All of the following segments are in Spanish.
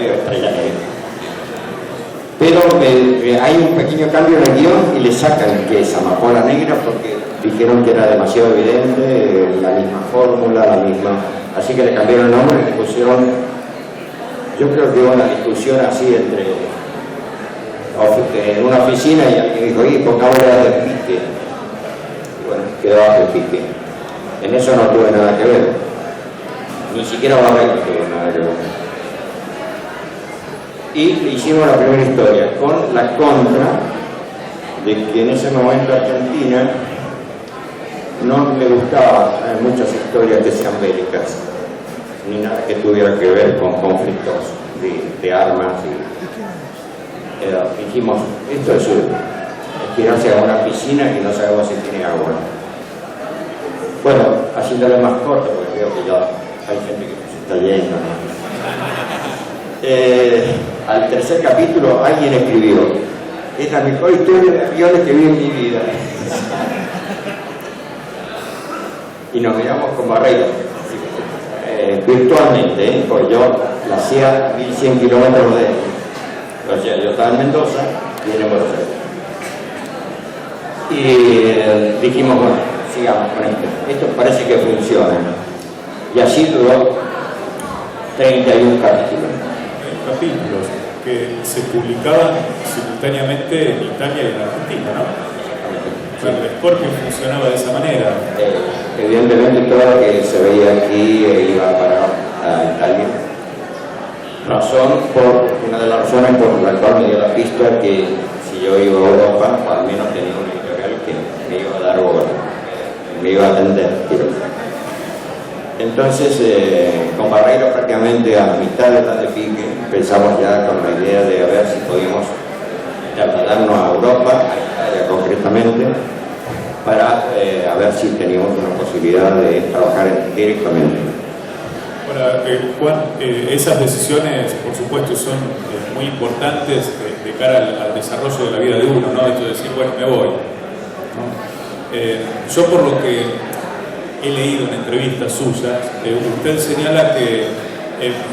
Radio Estrella Negra. Pero hay un pequeño cambio en el guión y le sacan que es Amapola Negra porque dijeron que era demasiado evidente, la misma fórmula, la misma... Así que le cambiaron el nombre y le pusieron... Yo creo que hubo una discusión así entre... en una oficina y alguien dijo, oye, pongámosle a de Pique. Y bueno, quedó a de Pique. En eso no tuve nada que ver. Ni siquiera Barreiro tuvo nada que ver. Y hicimos la primera historia con la contra de que en ese momento Argentina no le gustaba muchas historias que sean bélicas, ni nada que tuviera que ver con conflictos de armas. Dijimos, esto es tirarse a una piscina y no sabemos si tiene agua. Bueno, haciéndole más corto, porque veo que ya hay gente que se está yendo, ¿no? Al tercer capítulo alguien escribió, es la mejor historia de aviones que vi en mi vida. Y nos miramos con Barreiro, virtualmente, pues yo la hacía 1100 kilómetros de él. O sea, yo estaba en Mendoza y él en Buenos Aires. Y dijimos, bueno, sigamos con esto. Esto parece que funciona. Y así duró 31 capítulos. Capítulos que se publicaban simultáneamente en Italia y en Argentina, ¿no? O sea, el Scorpio funcionaba de esa manera. Evidentemente todo lo que se veía aquí iba a Italia. Una de las razones por la cual me dio la pista que si yo iba a Europa, al menos tenía una editorial que me iba a dar bola, me iba a atender. Entonces, con Barreiro prácticamente a mitad de la de Pique, pensamos ya con la idea de a ver si podíamos trasladarnos a Europa, a Italia concretamente, para a ver si teníamos una posibilidad de trabajar directamente. Ahora, Juan, esas decisiones, por supuesto, son muy importantes de cara al desarrollo de la vida de uno, ¿no? Esto de decir, bueno, me voy, ¿no? Yo por lo que he leído en entrevistas suyas, usted señala que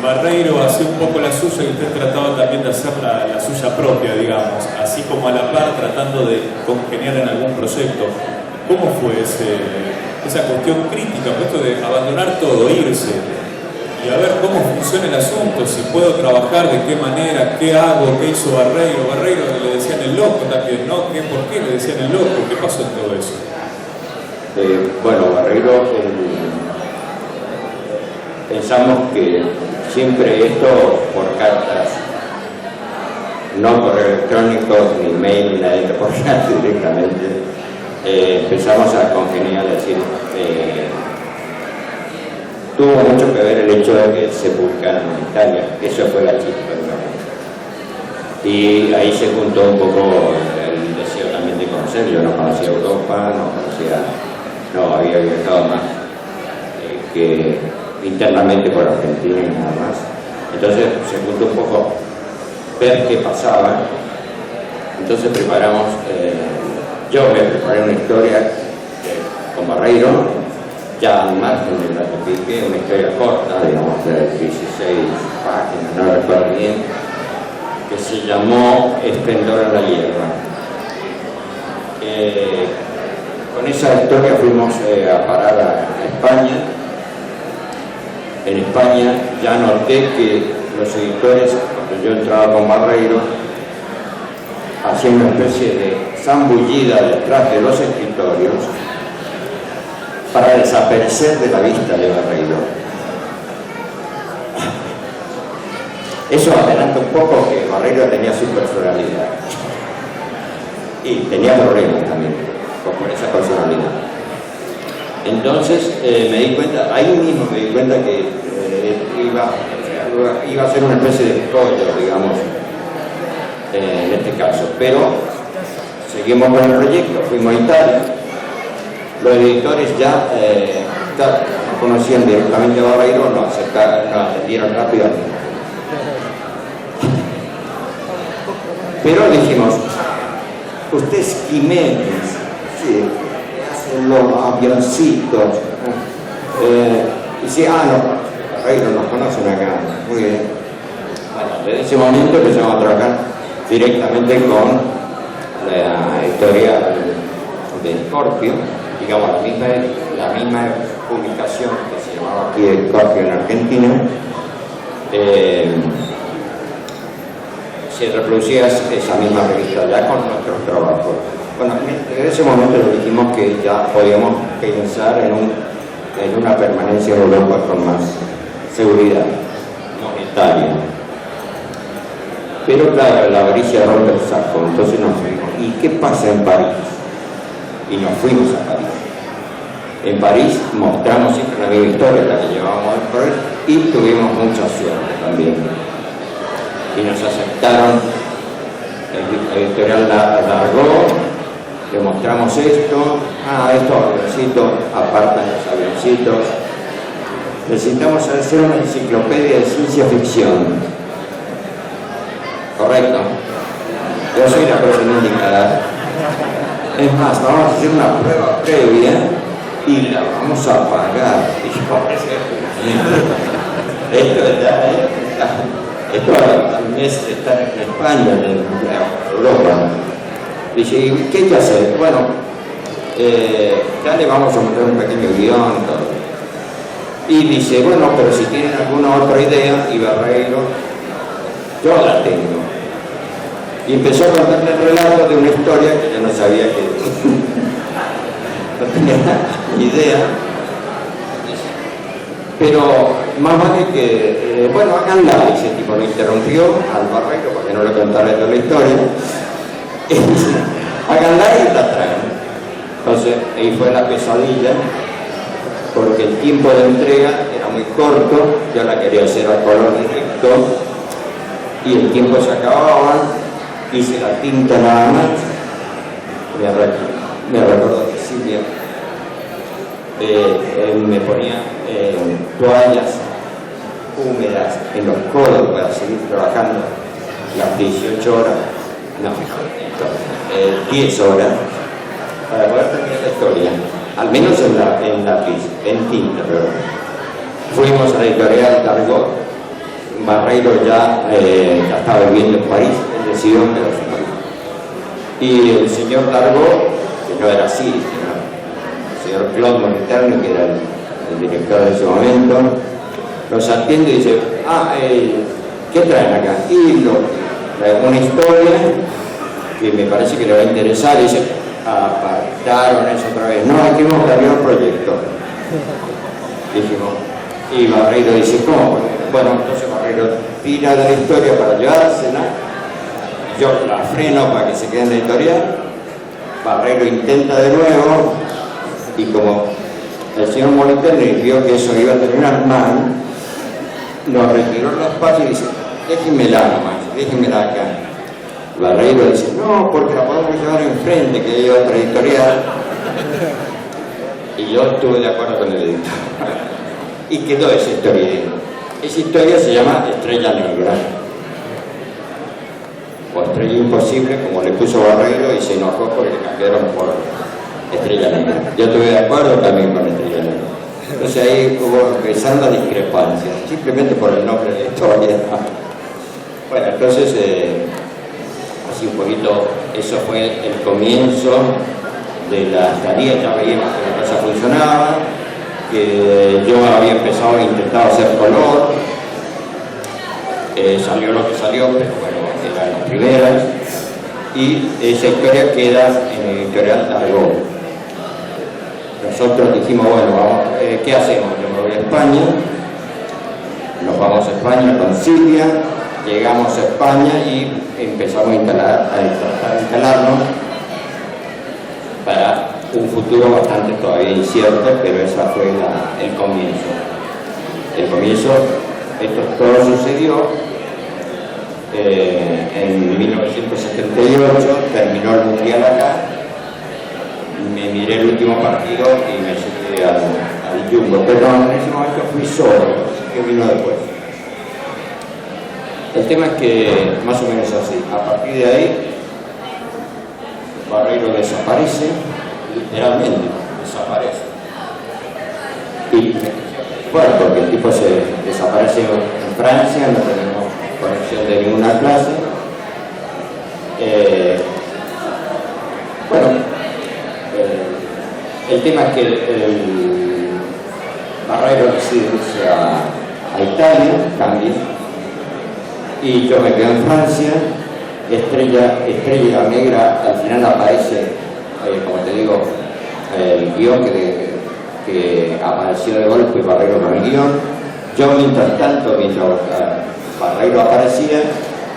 Barreiro hacía un poco la suya y usted trataba también de hacer la suya propia, digamos, así como a la par tratando de congeniar en algún proyecto. ¿Cómo fue esa cuestión crítica, esto de abandonar todo, irse y a ver cómo funciona el asunto, si puedo trabajar, de qué manera, qué hago, qué hizo Barreiro? Barreiro le decían el loco también, ¿no? ¿Por qué le decían el loco? ¿Qué pasó en todo eso? Bueno, Barreiro, pensamos que siempre esto por cartas, no por electrónico, ni mail, ni nada, por cartas directamente, empezamos a congeniar, es decir, tuvo mucho que ver el hecho de que se publicaran en Italia, eso fue la chispa, ¿no? Y ahí se juntó un poco el deseo también de conocer. Yo no conocía Europa, no había viajado más que internamente por Argentina y nada más. Entonces se juntó un poco ver qué pasaba. Entonces preparamos, yo me preparé una historia con Barreiro, ya al margen de la de Pique, una historia corta, digamos de 16 páginas, no recuerdo bien, que se llamó Esplendor a la hierba. Con esa historia fuimos a parar a España. En España ya noté que los editores, cuando yo entraba con Barreiro, hacían una especie de zambullida detrás de los escritorios para desaparecer de la vista de Barreiro. Eso adelanta un poco que Barreiro tenía su personalidad y tenía problemas también con esa personalidad. Entonces me di cuenta, ahí mismo me di cuenta que iba a ser una especie de pollo, digamos, en este caso. Pero seguimos con el proyecto, fuimos a Italia. Los editores ya no conocían directamente a Barreiro, nos atendieron rápidamente. Pero dijimos, usted es Jiménez, sí, hacen los avioncitos. Y sí, no, Barreiro nos conocen acá, muy bien. Desde ese momento empezamos a trabajar directamente con la editorial de Scorpio, digamos la misma publicación que se llamaba aquí Scorpio en Argentina. Se reproducía esa misma revista ya con nuestros trabajos. Bueno, en ese momento dijimos que ya podíamos pensar en una permanencia en Europa con más seguridad monetaria. Pero claro, la avaricia rompe el saco, entonces nos fuimos. ¿Y qué pasa en París? Y nos fuimos a París. En París mostramos siempre la misma historia, la que llevábamos al París, y tuvimos mucha suerte también. Y nos aceptaron, el editorial largó, le mostramos esto, estos avioncitos, apartan los avioncitos. Necesitamos hacer una enciclopedia de ciencia ficción. Correcto. Yo soy la persona indicada. Es más, vamos a hacer una prueba previa y la vamos a pagar. Esto al mes está en España, en Europa. Dice, ¿y qué hay que hacer? Bueno, ya le vamos a montar un pequeño guión. Todo. Y dice, bueno, pero si tienen alguna otra idea, y Barreiro, yo la tengo. Y empezó a contarme el relato de una historia que yo no sabía que no tenía ni idea. Pero más vale que, bueno, háganla, ese tipo lo interrumpió al Barreiro porque no le contara toda la historia. Y dice, háganla y la traen. Entonces, ahí fue la pesadilla, porque el tiempo de entrega era muy corto, yo la quería hacer a color directo, y el tiempo se acababa, hice la tinta nada más. Me recuerdo que Silvia me ponía toallas húmedas en los codos para seguir trabajando las 18 horas, no, 10 horas, para poder terminar la historia, al menos en lápiz, en tinta, pero fuimos a la editorial Dargaud. Barreiro ya estaba viviendo en París, él decidió quedarse en París. Y el señor Dargaud, que no era así, el señor Claude Monterni, que era el director de ese momento, nos atiende y dice, ¿qué traen acá? Y trae una historia que me parece que le va a interesar, y dice, apartaron eso otra vez, no, aquí hemos cambiado el proyecto. Dijimos, y Barreiro dice, ¿cómo? Bueno, entonces Barreiro tira de la historia para llevársela, yo la freno para que se quede en la historia, Barreiro intenta de nuevo, y como el señor Moliterni vio que eso iba a terminar mal, nos retiró los pasos y dice, déjenmela nomás, déjenmela acá. Barreiro dice, no, porque la podemos llevar enfrente, que hay otra editorial. Y yo estuve de acuerdo con el editor. Y quedó esa historia. Esa historia se llama Estrella Negra. O Estrella Imposible, como le puso Barreiro, y se enojó porque cambiaron por Estrella Negra. Yo estuve de acuerdo también con Estrella Negra. Entonces ahí hubo empezando la discrepancia, simplemente por el nombre de la historia. Bueno, entonces, así un poquito, eso fue el comienzo de la tarea. Ya veíamos que la cosa funcionaba, que yo había empezado a intentar hacer color, salió lo que salió, pero bueno, eran las primeras, y esa historia queda en el editorial Dargaud. Nosotros dijimos, bueno, vamos, ¿qué hacemos? Yo me voy a España, nos vamos a España con Silvia, llegamos a España y empezamos a instalarnos para un futuro bastante todavía incierto, pero ese fue el comienzo. El comienzo, esto todo sucedió en 1978, terminó el Mundial acá, me miré el último partido y me subí al Jumbo, pero en ese momento fui solo, que vino después. El tema es que, más o menos así, a partir de ahí, Barreiro desaparece, literalmente desaparece. Y bueno, porque el tipo se desaparece en Francia, no tenemos conexión de ninguna clase. El tema es que el Barreiro decide irse a Italia, cambia, y yo me quedo en Francia. Estrella Negra al final aparece, como te digo, el guión que apareció de golpe Barreiro con el guión. Yo mientras Barreiro aparecía,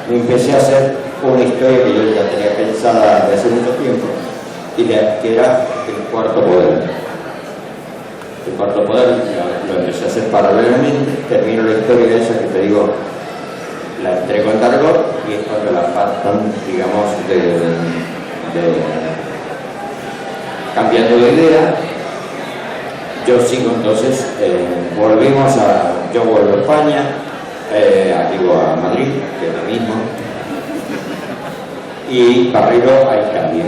me empecé a hacer una historia que yo ya tenía pensada de hace mucho tiempo, que era el Cuarto Poder. El Cuarto Poder lo empecé a hacer paralelamente, termino la historia esa que te digo, la entrego en Targot, y es cuando la partan, digamos, cambiando de idea. Yo sigo entonces, yo vuelvo a España, digo a Madrid, que es lo mismo, y Barreiro a Italia.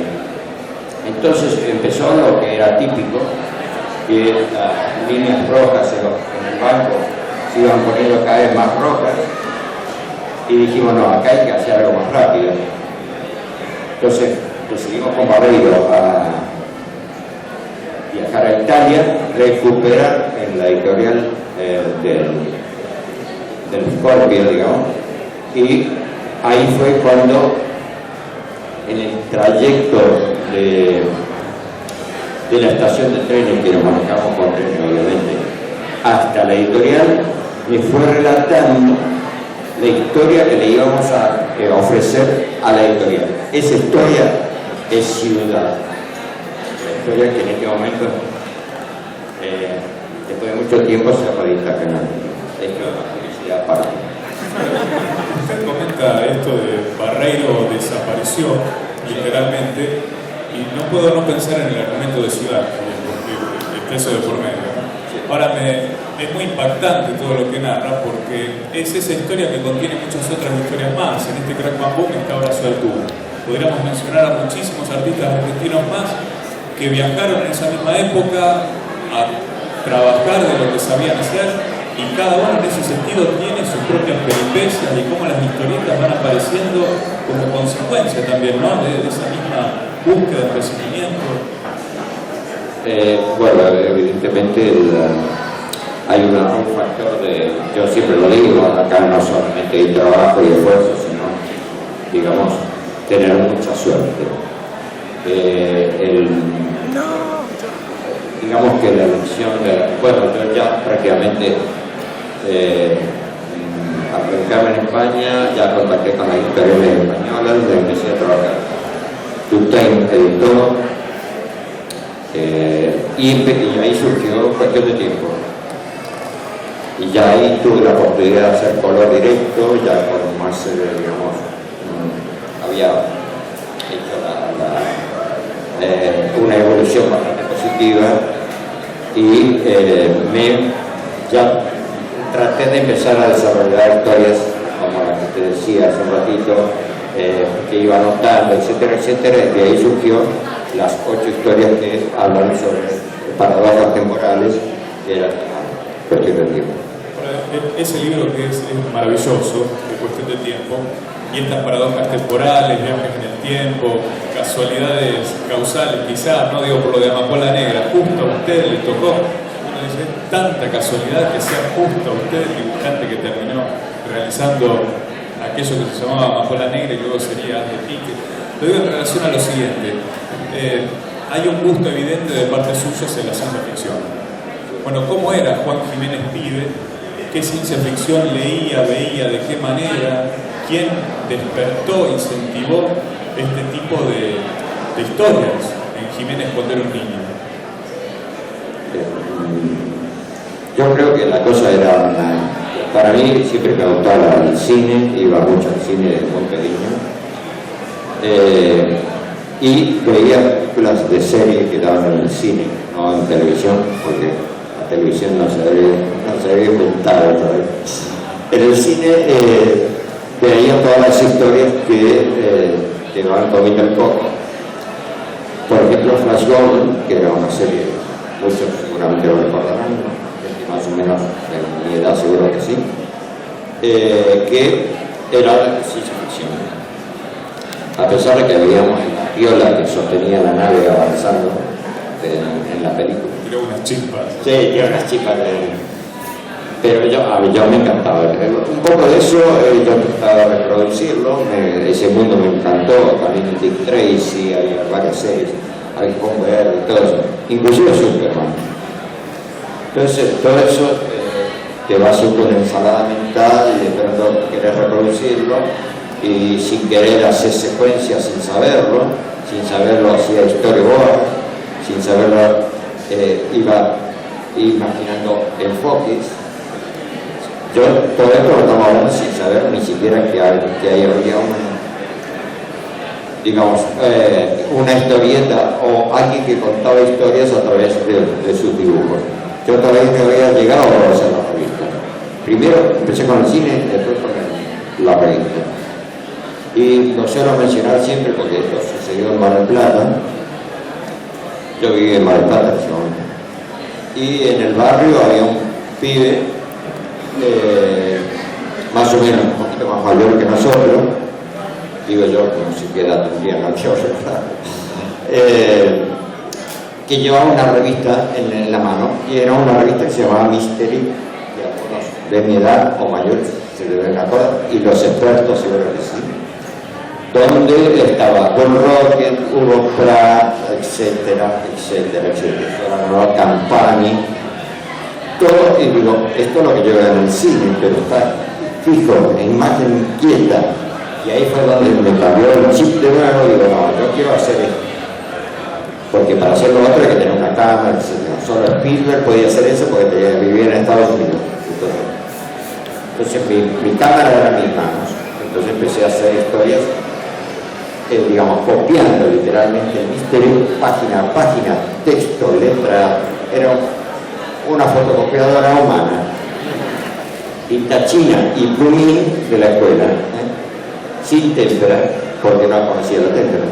Entonces empezó lo que era típico, que las líneas rojas en el banco se iban poniendo cada vez más rojas, y dijimos, no, acá hay que hacer algo más rápido. Entonces decidimos con Barreiro a viajar a Italia, recuperar en la editorial del Scorpio, digamos, y ahí fue cuando en el trayecto de la estación de trenes, que nos manejamos con trenes obviamente, hasta la editorial, me fue relatando la historia que le íbamos a ofrecer a la editorial. Esa historia es Ciudad. La historia que en este momento, después de mucho tiempo, se ha podido canal. Esto es una publicidad para mí. Usted comenta esto de Barreiro desapareció, literalmente, y no puedo no pensar en el argumento de Ciudad, porque el peso de por medio, ¿no? Ahora es muy impactante todo lo que narra, porque es esa historia que contiene muchas otras historias más. En este Crack Bam Boom está Horacio Altuve. Podríamos mencionar a muchísimos artistas argentinos más que viajaron en esa misma época a trabajar de lo que sabían hacer, y cada uno en ese sentido tiene sus propias peripecias y cómo las historietas van apareciendo como consecuencia también, ¿no?, de esa misma búsqueda de crecimiento. Bueno, evidentemente hay un factor yo siempre lo digo, acá no solamente hay trabajo y esfuerzo, sino, digamos, tener mucha suerte. Digamos que la elección yo ya prácticamente arrancaba en España, ya contacté con las editoriales españolas, ya empecé a trabajar. Tutain editó, y ahí surgió cuestión de tiempo. Y ya ahí tuve la oportunidad de hacer color directo, ya con más, digamos, había hecho una evolución bastante positiva, y ya traté de empezar a desarrollar historias como la que te decía hace un ratito, que iba anotando, etcétera, etcétera, y de ahí surgió las 8 historias que hablan sobre paradojas temporales, que era cuestión de tiempo. Ese libro que es maravilloso, de cuestión de tiempo, y estas paradojas temporales, viajes en el tiempo, casualidades causales, quizás, no digo por lo de Amapola Negra, justo a usted le tocó, uno dice, tanta casualidad que sea justo a usted, el dibujante que terminó realizando aquello que se llamaba Amapola Negra y luego sería de Pique. Lo digo en relación a lo siguiente, hay un gusto evidente de parte suya hacia la ciencia ficción. Bueno, ¿cómo era Juan Jiménez pibe? ¿Qué ciencia ficción leía, veía, de qué manera? ¿Quién despertó, incentivó este tipo de historias en Jiménez cuando era un niño? Yo creo que la cosa era, para mí siempre me gustaba el cine, iba mucho al cine desde muy pequeño, y veía películas de serie que daban en el cine, no en televisión, porque la televisión no se había inventado todavía. En el cine veía todas las historias que te van comiendo el coco. Por ejemplo, Flash Gordon, que era una serie, muchos seguramente lo recordarán, ¿no? Más o menos de mi edad seguro que sí, que era ciencia ficción. A pesar de que veíamos la piola que sostenía la nave avanzando en la película. Creo unas chispas. Sí, tiene unas chispas pero yo me encantaba. Un poco de eso yo trataba de reproducirlo, ese mundo me encantó, también Dick Tracy, hay varias series, hay Conver y todo eso, inclusive Superman. Entonces todo eso te va haciendo una ensalada mental y de pronto querés reproducirlo y sin querer hacer secuencias sin saberlo hacía storyboard, sin saberlo iba imaginando enfoques. Yo todo esto lo estaba hablando sin saber ni siquiera que ahí había una historieta o alguien que contaba historias a través de sus dibujos. Yo todavía no había llegado a hacer la revista. Primero empecé con el cine, después con la revista. Y lo suelo mencionar siempre porque esto sucedió en Mar del Plata. Yo viví en Mar del Plata en ese momento. Y en el barrio había un pibe más o menos un poquito más mayor que nosotros, digo yo, no sé qué edad tendría, no quiero recordar, que llevaba una revista en la mano, y era una revista que se llamaba Mystery, de mi edad o mayores se deben acordar, y los expertos seguro que sí, donde estaba Bull Rocket, Hugo Pratt, etcétera, la nueva campaña, todo, y digo, esto es lo que yo veo en el cine, pero está fijo, en imagen quieta, y ahí fue donde me cambió el chip de nuevo, y digo, no, yo quiero hacer esto, porque para hacer lo otro hay que tener una cámara, etc. Solo Spielberg podía hacer eso porque vivía en Estados Unidos, entonces mi cámara era mis manos, entonces empecé a hacer historias, digamos, copiando literalmente el Mystery, página a página, texto, letra, era una fotocopiadora humana, tinta china y plumín de la escuela, sin témpera, porque no conocía la témpera.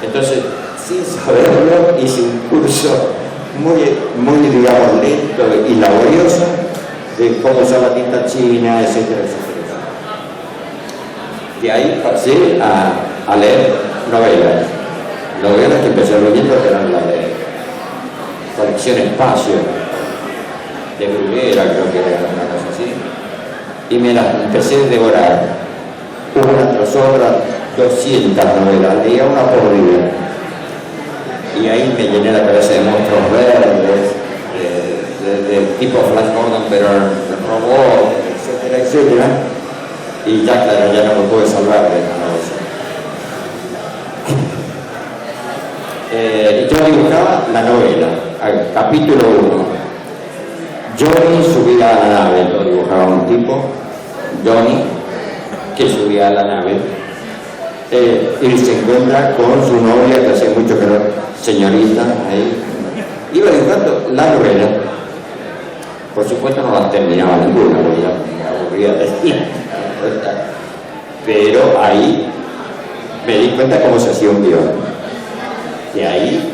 Entonces, sin saberlo, hice un curso muy digamos, lento y laborioso de cómo usar la tinta china, etcétera, etcétera. De ahí pasé a leer novelas que empecé leyendo, que eran las de Colección Espacio, de Bruguera, creo que era una cosa así, y me las empecé a devorar, una tras otra, 200 novelas, leía una por día, y ahí me llené la cabeza de monstruos verdes, de tipo Flash Gordon, pero de robot, etcétera, etcétera, y ya claro, ya no me pude salvar de nada de eso. Yo dibujaba la novela, capítulo 1. Johnny subía a la nave, lo dibujaba un tipo, Johnny, que subía a la nave, y se encuentra con su novia, que hace mucho que no, señorita, ahí. Iba dibujando la novela, por supuesto no las terminaba ninguna, porque ya me aburría de tiempo, pero ahí me di cuenta cómo se hacía un guión. Y ahí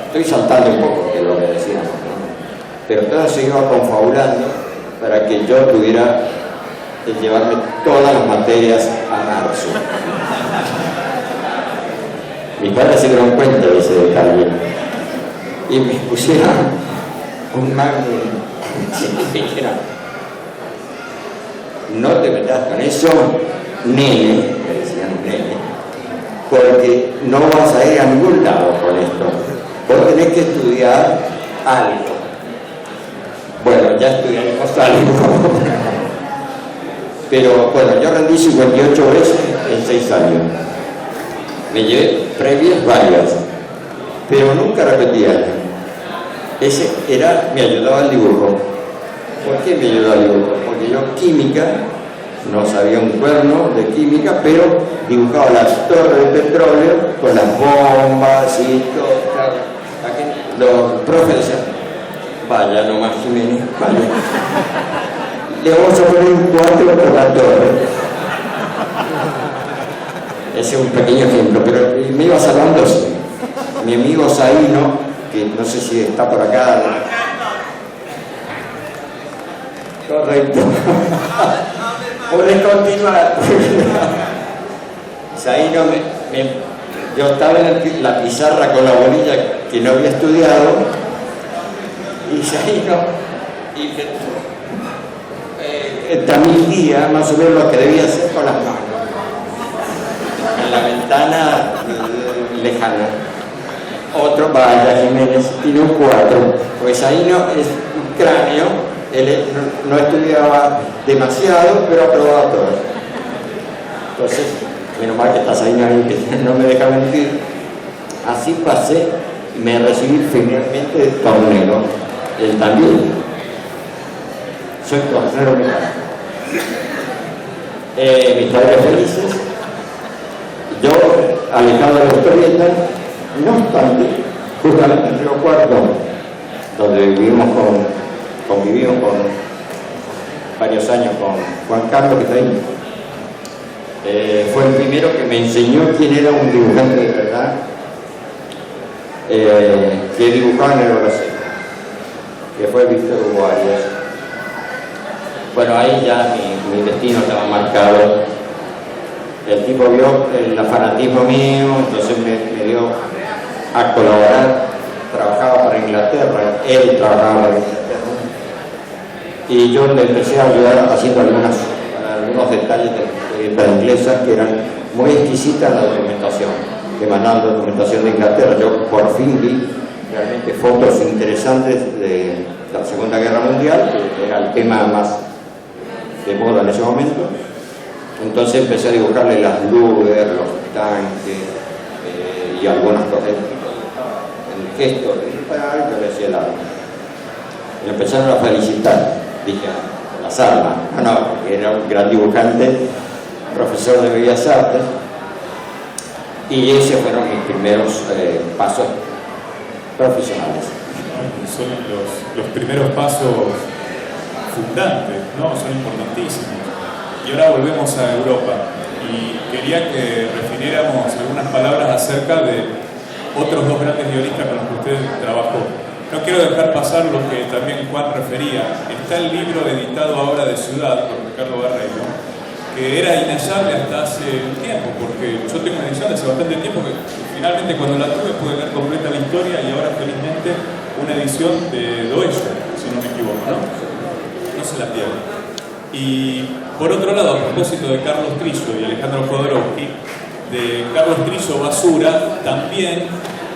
estoy saltando un poco, que es lo que decíamos, ¿no? Pero todo se iba confabulando para que yo pudiera llevarme todas las materias a marzo. Mis padres se dieron cuenta de ese detalle y me pusieron un magnum y dijeron: no te metas con eso, nene, me decían nene, porque no vas a ir a ningún lado con esto, vos tenés que estudiar algo. Bueno, ya estudiamos algo, pero bueno, yo rendí 58 veces en 6 años, me llevé previas varias, pero nunca repetía. Ese me ayudaba al dibujo. ¿Por qué me ayudaba al dibujo? Porque yo química, no sabía un cuerno de química, pero dibujaba las torres de petróleo con las bombas y todo. Los profes decían: vaya nomás, Jiménez, vaya. Le vamos a poner un 4 por la torre. Ese es un pequeño ejemplo, pero me iba salvando así. Mi amigo Zaino, que no sé si está por acá. Correcto. Puedes continuar. Zaino yo estaba en la pizarra con la bolilla que no había estudiado y Zaino también guía más o menos lo que debía hacer con las manos en la ventana lejana. Otro, vaya Jiménez, tiene un 4, pues Zaino es un cráneo, él no estudiaba demasiado, pero aprobaba todo. Entonces, menos mal que está Zaino ahí, que no me deja mentir. Así pasé y me recibí finalmente de tornero, él también. Soy tornero mecánico. Mis padres felices, yo alejado de la historieta, no obstante, justamente en Río Cuarto, donde convivimos con varios años con Juan Carlos, que está ahí, fue el primero que me enseñó quién era un dibujante de verdad, que dibujaba en el Brasil, que fue Víctor Hugo Arias. Bueno, ahí ya mi destino estaba marcado. El tipo vio el fanatismo mío, entonces me dio a colaborar. Trabajaba para Inglaterra, él trabajaba para Inglaterra, y yo le empecé a ayudar haciendo algunos detalles de la inglesa que eran muy exquisitas la documentación, que mandaba documentación de Inglaterra. Yo por fin vi realmente fotos interesantes de la Segunda Guerra Mundial, que era el tema más de moda en ese momento. Entonces empecé a dibujarle las Luger, los tanques y algunas cosas. El gesto yo le decía el arma. Me empezaron a felicitar, dije, las armas. No, porque era un gran dibujante, profesor de Bellas Artes, y esos fueron mis primeros pasos profesionales. Son los primeros pasos fundantes, ¿no? Son importantísimos. Y ahora volvemos a Europa y quería que refiriéramos algunas palabras acerca de otros dos grandes guionistas con los que usted trabajó. No quiero dejar pasar lo que también Juan refería. Está el libro editado ahora de Ciudad por Ricardo Barreiro, que era inhallable hasta hace un tiempo, porque yo tengo una edición de hace bastante tiempo que finalmente cuando la tuve pude ver completa la historia, y ahora felizmente una edición de Doello, si no me equivoco, ¿no? No se la pierde. Y por otro lado, a propósito de Carlos Trillo y Alejandro Jodorowsky, de Carlos Trillo Basura también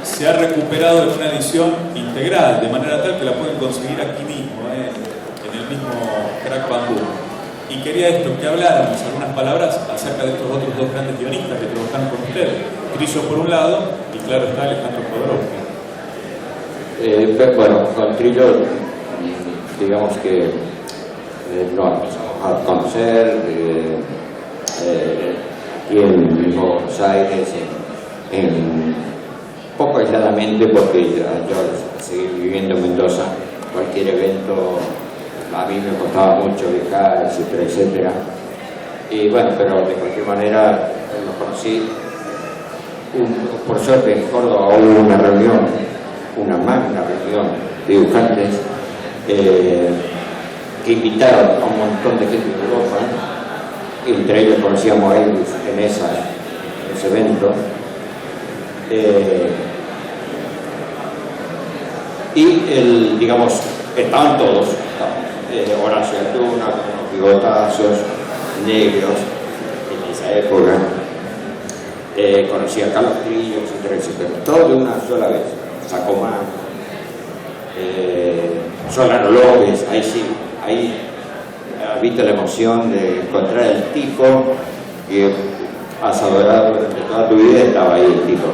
se ha recuperado en una edición integral, de manera tal que la pueden conseguir aquí mismo, en el mismo Crack Bamboo. Y quería que habláramos algunas palabras acerca de estos otros dos grandes guionistas que trabajaron con ustedes. Trillo por un lado, y claro está Alejandro Jodorowsky. Bueno, con Trillo, digamos que no empezamos a conocer aquí en Buenos Aires, poco aisladamente, porque yo seguí viviendo en Mendoza. Cualquier evento a mí me costaba mucho viajar, etcétera, etcétera. Y bueno, pero de cualquier manera lo conocí. Por suerte en Córdoba hubo una reunión, una magna reunión de dibujantes que invitaron a un montón de gente de Europa, entre ellos conocíamos a ellos en ese evento. Y digamos, estaban todos, Horacio Altuna, con los bigotazos negros en esa época, conocí a Carlos Trillo, etcétera, etcétera, todo de una sola vez. Sacomán, Solano López, ahí viste la emoción de encontrar el tipo que has adorado durante toda tu vida. Estaba ahí el tipo.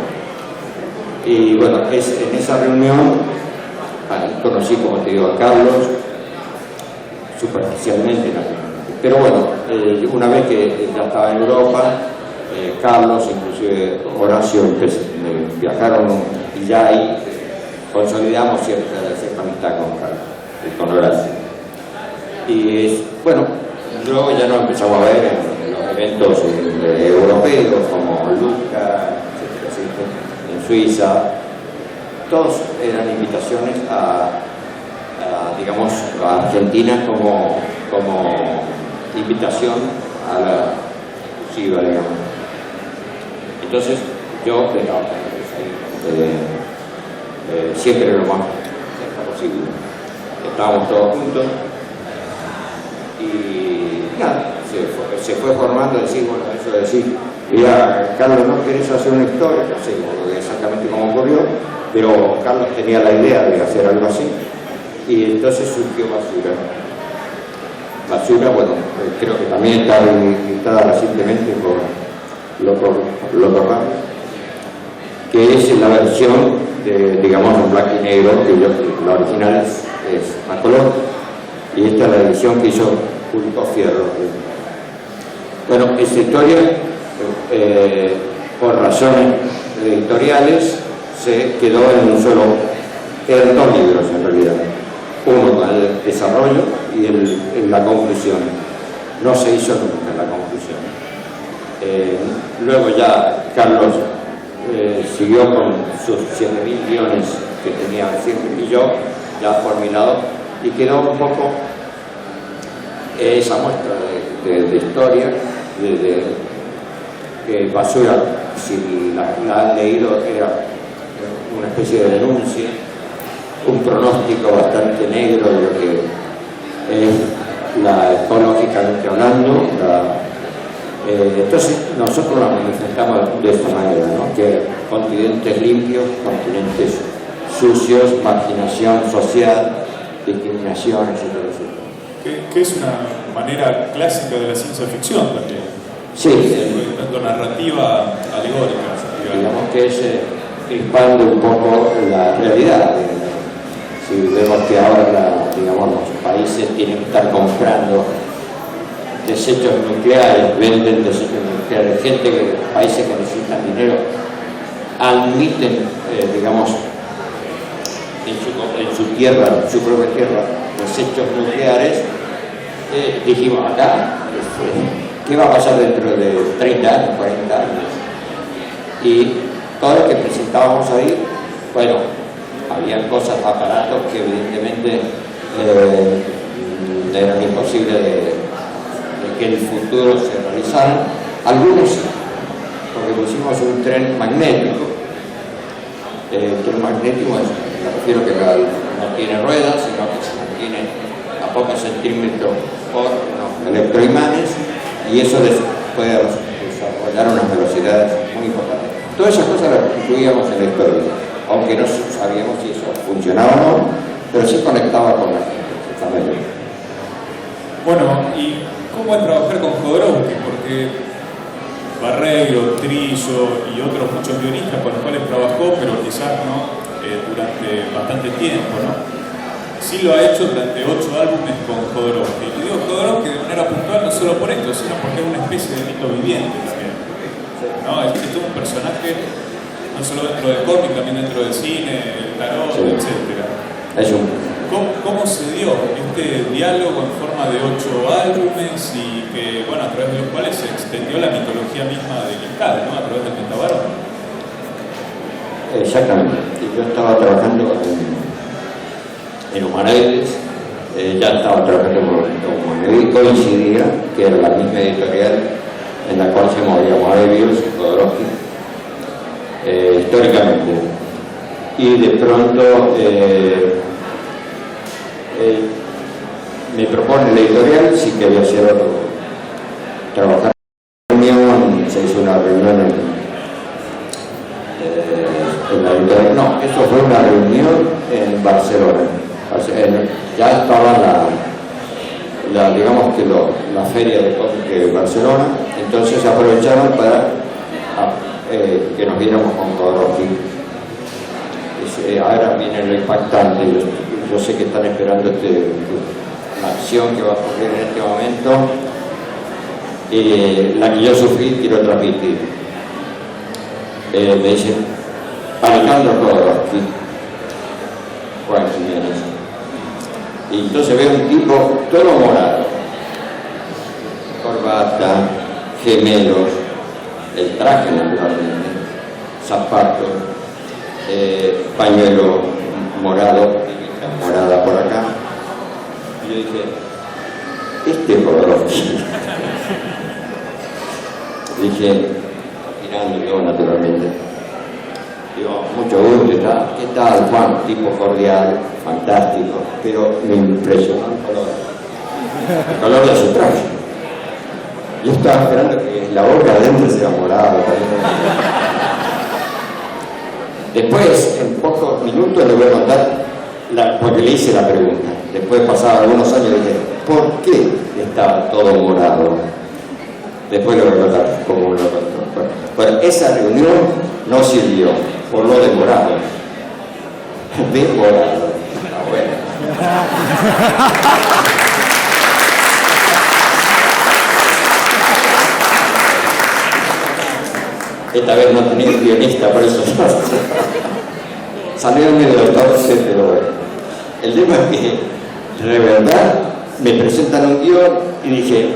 Y bueno, en esa reunión conocí, como te digo, a Carlos, superficialmente, pero bueno, una vez que ya estaba en Europa, Carlos, inclusive Horacio, viajaron, y ya ahí consolidamos cierta amistad con Carlos y con Horacio. Y bueno, luego ya nos empezamos a ver en los eventos europeos como Luca, etcétera, etcétera, en Suiza. Todos eran invitaciones digamos, a Argentina como invitación a la exclusiva, digamos. Entonces, yo siempre lo más posible. Estábamos todos juntos y nada, se fue formando, decir, bueno, eso de decir, mira, Carlos, ¿no querés hacer una historia? No sé exactamente cómo ocurrió, pero Carlos tenía la idea de hacer algo así y entonces surgió Basura. Basura, bueno, creo que también está editada recientemente por Loco Ramos, que es la versión de, digamos, en blanco y negro, que la original es a color, y esta es la edición que hizo Público Fierro. Bueno, esta historia, por razones editoriales, se quedó en un solo, eran dos libros en realidad, uno con el desarrollo y la conclusión. No se hizo nunca la conclusión. Luego ya Carlos siguió con sus 7.000 guiones que tenía siempre, y yo ya por mi lado, y quedó un poco esa muestra de historia, que Basura, si la han leído, era una especie de denuncia, un pronóstico bastante negro de lo que es ecológicamente hablando. Entonces nosotros la manifestamos de esta manera, ¿no? Que continentes limpios, continentes sucios, marginación social, discriminaciones y todo eso. Que es una manera clásica de la ciencia ficción también. Sí. Tanto narrativa alegórica. Digamos que se expande un poco la realidad. Si vemos que ahora, digamos, los países tienen que estar comprando desechos nucleares, venden desechos nucleares, países que necesitan dinero, admiten, digamos, en su tierra, en su propia tierra, desechos nucleares. Dijimos acá, ¿qué va a pasar dentro de 30 años, 40 años? Y todo lo que presentábamos ahí, bueno, había cosas, aparatos que evidentemente eran imposibles de que en el futuro se realizaran. Algunos sí, porque pusimos un tren magnético. El tren magnético, me refiero que no tiene ruedas, sino que se mantiene a pocos centímetros por electroimanes, y eso puede desarrollar unas velocidades muy importantes. Todas esas cosas las incluíamos en la historia, aunque no sabíamos si eso funcionaba o no, pero sí conectaba con la gente. Bueno, ¿y cómo es trabajar con Jodorowsky? Porque Barreiro, Trillo y otros muchos guionistas con los cuales trabajó, pero quizás no durante bastante tiempo, ¿no? Sí lo ha hecho durante 8 álbumes con Jodorowsky. Y digo Jodorowsky de manera puntual no solo por esto, sino porque es una especie de mito viviente también, ¿no? Es todo un personaje, no solo dentro del cómic, también dentro del cine, el tarot, sí, etc. ¿Cómo se dio este diálogo en forma de 8 álbumes y que, bueno, a través de los cuales se extendió la mitología misma de Quintal, ¿no? A través del Pentabarón? Exactamente. Yo estaba trabajando en Humanoides, ya estaba trabajando con Moebius, coincidía que era la misma editorial en la cual se movía Moebius y Jodorowsky históricamente. Y de pronto me propone la editorial si quería hacer trabajar en reunión, se hizo una reunión en la editorial. No, eso fue una reunión en Barcelona. Ya estaba digamos que la feria de cómic de Barcelona, entonces aprovecharon para que nos viéramos con Jodorowsky. Ahora viene lo impactante. Yo sé que están esperando la acción que va a ocurrir en este momento, la que yo sufrí, quiero transmitir. Me dicen, Alejandro Jodorowsky, Juan Jiménez. Y entonces veo un tipo todo morado, corbata, gemelos, el traje naturalmente, zapatos, pañuelo morada por acá. Y yo dije, Jodorowsky. dije, mirando yo naturalmente, digo, mucho gusto, ¿qué tal, Juan? Tipo cordial, fantástico, pero me impresionó el color de su traje. Yo estaba esperando que la boca adentro sea morada. Después, en pocos minutos, le voy a contar, porque le hice la pregunta. Después, pasados algunos años, dije, ¿por qué estaba todo morado? Después le voy a contar cómo lo contó. Bueno, esa reunión no sirvió por lo de morado. De morado. Bueno. Esta vez no tenía guionista, por eso salió en el doctor, pero bueno. El tema es que, de verdad, me presentan un guión y dije,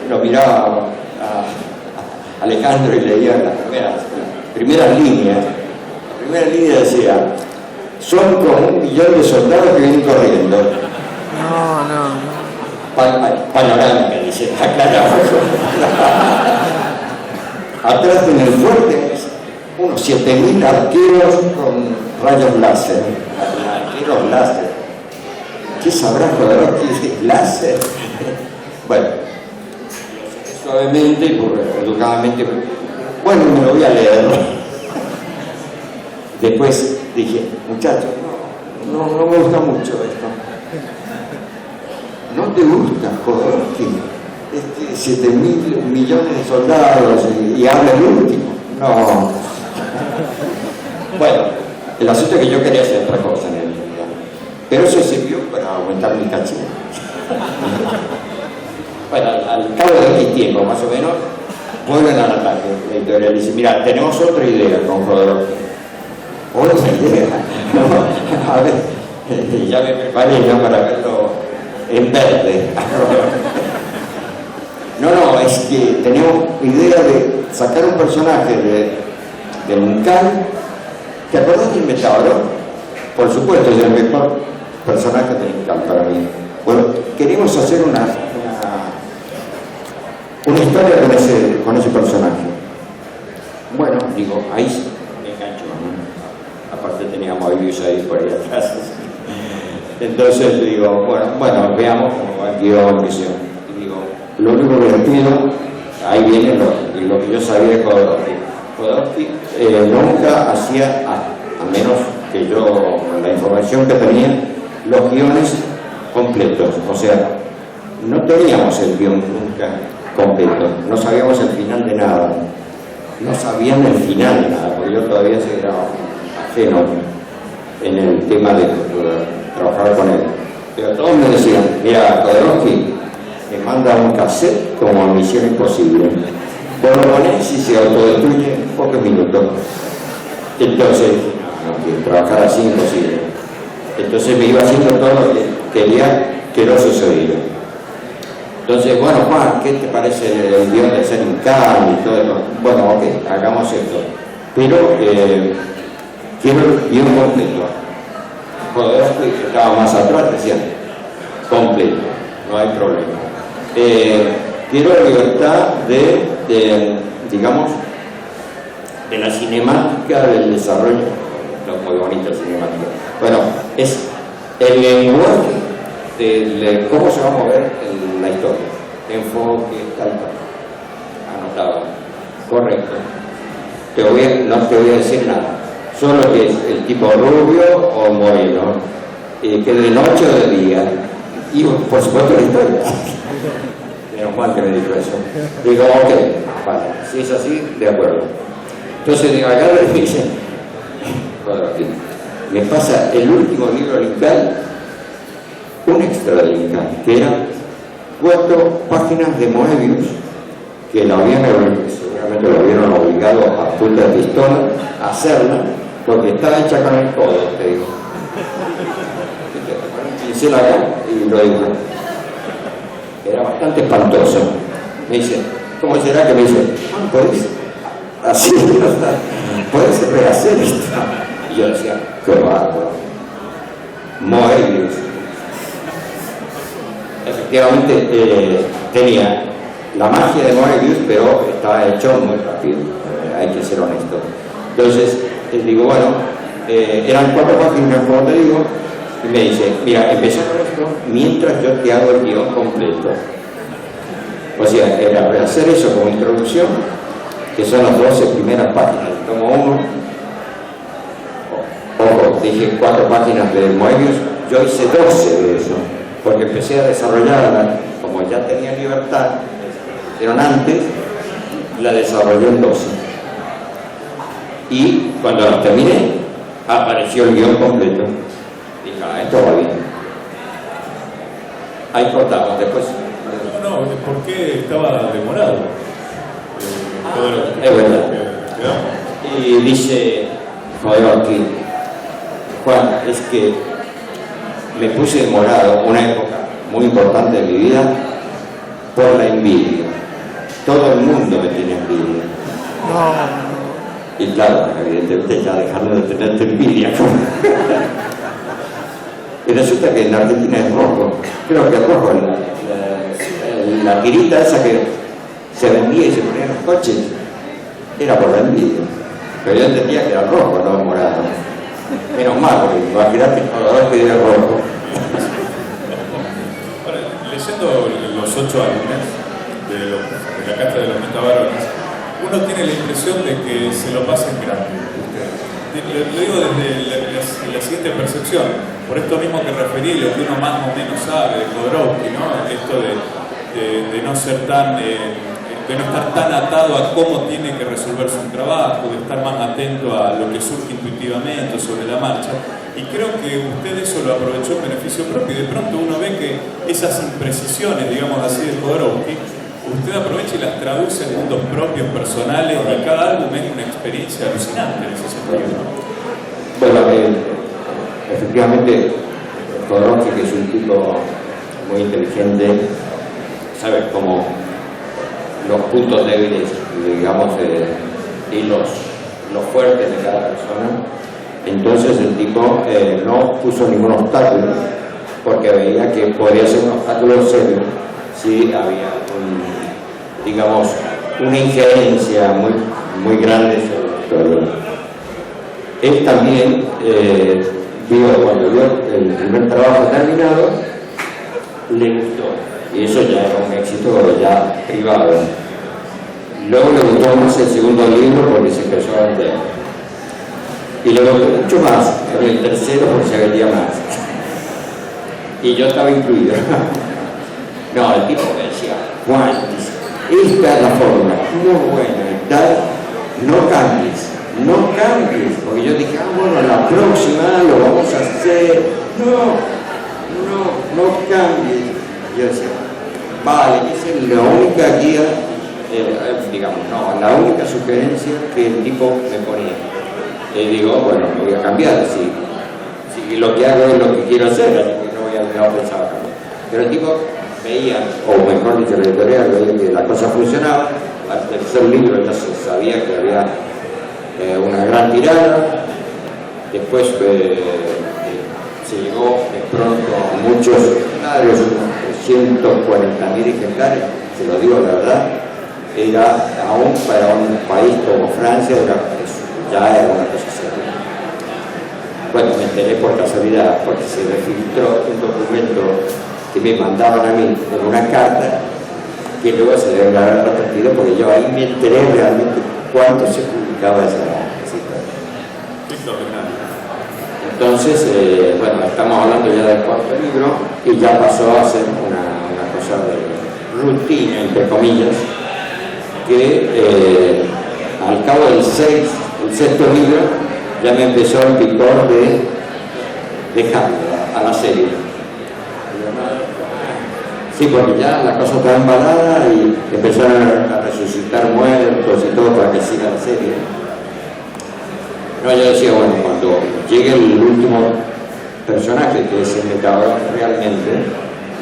lo miraba a Alejandro y leía las primeras líneas. La primera línea decía, son como 1 millón de soldados que vienen corriendo. Panorámica, dice, aclarado. Atrás en el fuerte, unos 7.000 arqueros con rayos láser. Arqueros láser. ¿Qué sabrá Jodorowsky? ¿Láser? Bueno, suavemente y educadamente, bueno, me lo voy a leer. Después dije, muchachos, no me gusta mucho esto. ¿No te gusta, Jodorowsky? 7.000 millones de soldados y habla el último. No. Bueno, el asunto es que yo quería hacer otra cosa en el vida, pero eso sirvió para aumentar mi caché. Bueno, al cabo de X tiempo, más o menos, vuelven al ataque. La editorial dice, mira, tenemos otra idea con Jodorowsky. ¿Otra idea? No, a ver, ya me preparé ya para verlo en verde. No, es que tenemos idea de sacar un personaje de Uncal. ¿Te acordás de Inventador? Por supuesto, es el mejor personaje de Uncal para mí. Bueno, queremos hacer una historia con ese personaje. Bueno, digo, ahí me engancho, ¿no? Aparte teníamos a Luis ahí por ahí atrás. Entonces digo, bueno, veamos cómo va el guión, y digo, lo único que les pido, ahí viene lo que yo sabía de Jodorowsky. Jodorowsky nunca hacía, a menos que yo, con la información que tenía, los guiones completos. O sea, no teníamos el guión nunca completo, no sabíamos el final de nada. No sabían el final de nada, porque yo todavía era ajeno en el tema de trabajar con él. Pero todos me decían, mira, Jodorowsky me manda un cassette como Misión Imposible. Vos lo ponés y se autodestruye en pocos minutos. Entonces, no, trabajar así imposible. Entonces me iba haciendo todo lo que quería que no sucediera. Entonces, bueno, Juan, ¿qué te parece el guión de ser Uncal y todo eso? Bueno, ok, hagamos esto. Pero quiero el guión completo. Jodorowsky, que estaba más atrás, decía, completo, no hay problema. Quiero la libertad digamos, de la cinemática, del desarrollo, no, muy bonita cinemática. Bueno, es el lenguaje de cómo se va a mover la historia, enfoque, tal. Anotado, correcto. No te voy a decir nada, solo que es el tipo rubio o moreno, que de noche o de día, y por supuesto la historia. Menos mal que me dijo eso. Digo, ok, vale, si es así, de acuerdo. Entonces digo, agarra y me dice, me pasa el último libro de Uncal, un extra de Uncal, que eran 4 páginas de Moebius, que seguramente lo habían obligado a punta de pistola a hacerla, porque estaba hecha con el codo, te digo. Pincel acá y lo digo. Era bastante espantoso. Me dice, ¿cómo será que me dice? ¿Puedes así? ¿Puedes rehacer esto? Y yo decía, qué bárbaro. Moebius. Efectivamente tenía la magia de Moebius, pero está hecho muy rápido, hay que ser honesto. Entonces, digo, bueno, eran 4 páginas, como te digo, y me dice, mira, empecé con esto mientras yo te hago el guión completo. O sea, era hacer eso como introducción, que son las 12 primeras páginas del tomo 1. Ojo, dije 4 páginas de Moebius, yo hice 12 de eso, porque empecé a desarrollarla, como ya tenía libertad, pero antes la desarrollé en 12. Y cuando la terminé, apareció el guión completo. Dije, esto va bien. Ahí cortamos después. No, ¿por qué estaba demorado? Es verdad. Y dice Jodorowsky, Juan, es que me puse demorado una época muy importante de mi vida por la envidia. Todo el mundo me tiene envidia. Y claro, evidentemente ya dejando de tener envidia. Y resulta que en Argentina es rojo. Creo que es rojo. La tirita esa que se vendía y se ponía en los coches era por la envidia. Pero yo entendía que era rojo, no morado. Menos mal, porque imagínate que Jodorowsky era rojo. Ahora, leyendo los 8 álbumes de la Casta de los Metabarones, uno tiene la impresión de que se lo pasa en grande. Lo digo desde la siguiente percepción, por esto mismo que referí, lo que uno más o menos sabe de Jodorowsky, ¿no? Esto de no ser tan, de no estar tan atado a cómo tiene que resolverse un trabajo, de estar más atento a lo que surge intuitivamente sobre la marcha. Y creo que usted eso lo aprovechó en beneficio propio, y de pronto uno ve que esas imprecisiones, digamos así, de Jodorowsky, usted aprovecha y las traduce en mundos propios, personales, y cada álbum es una experiencia alucinante en ese sentido. Bueno, efectivamente, Jodorowsky, que es un tipo muy inteligente, sabe cómo los puntos débiles, digamos, y los fuertes de cada persona. Entonces el tipo no puso ningún obstáculo, porque veía que podía ser un obstáculo serio si había digamos, una injerencia muy grande sobre la historia. Él también, cuando vio el primer trabajo terminado, le gustó, y eso ya era un éxito ya privado. Luego le gustó más el segundo libro porque se empezó a vender, y le gustó mucho más en el tercero porque se vendía más, y yo estaba incluido. No, el tipo me decía, Juan, esta es la fórmula, muy buena y tal, no cambies, porque yo dije, bueno, la próxima lo vamos a hacer, no cambies. Yo decía, vale, esa es la única guía, la única sugerencia que el tipo me ponía. Y digo, bueno, me voy a cambiar, si lo que hago es lo que quiero hacer, así que no voy a pensar a cambiar. Pero el tipo veía, o mejor dicho, la editorial veía que la cosa funcionaba. Al tercer libro ya se sabía que había una gran tirada. Después se llegó de pronto a muchos ejemplares, unos 340.000 ejemplares, se lo digo la verdad. Era aún para un país como Francia, ya era una cosa seria. Bueno, me enteré por casualidad, porque se me filtró un documento que me mandaban a mí en una carta, que luego se debe haber repetido, porque yo ahí me enteré realmente cuánto se publicaba esa historia. Entonces, bueno, estamos hablando ya del cuarto libro, y ya pasó a ser una cosa de rutina, entre comillas, que al cabo del sexto libro ya me empezó el picor de dejarlo a la serie. Sí, porque ya la cosa estaba embalada y empezaron a resucitar muertos y todo para que siga la serie. No, yo decía, bueno, cuando llegue el último personaje, que es el Metabarón realmente,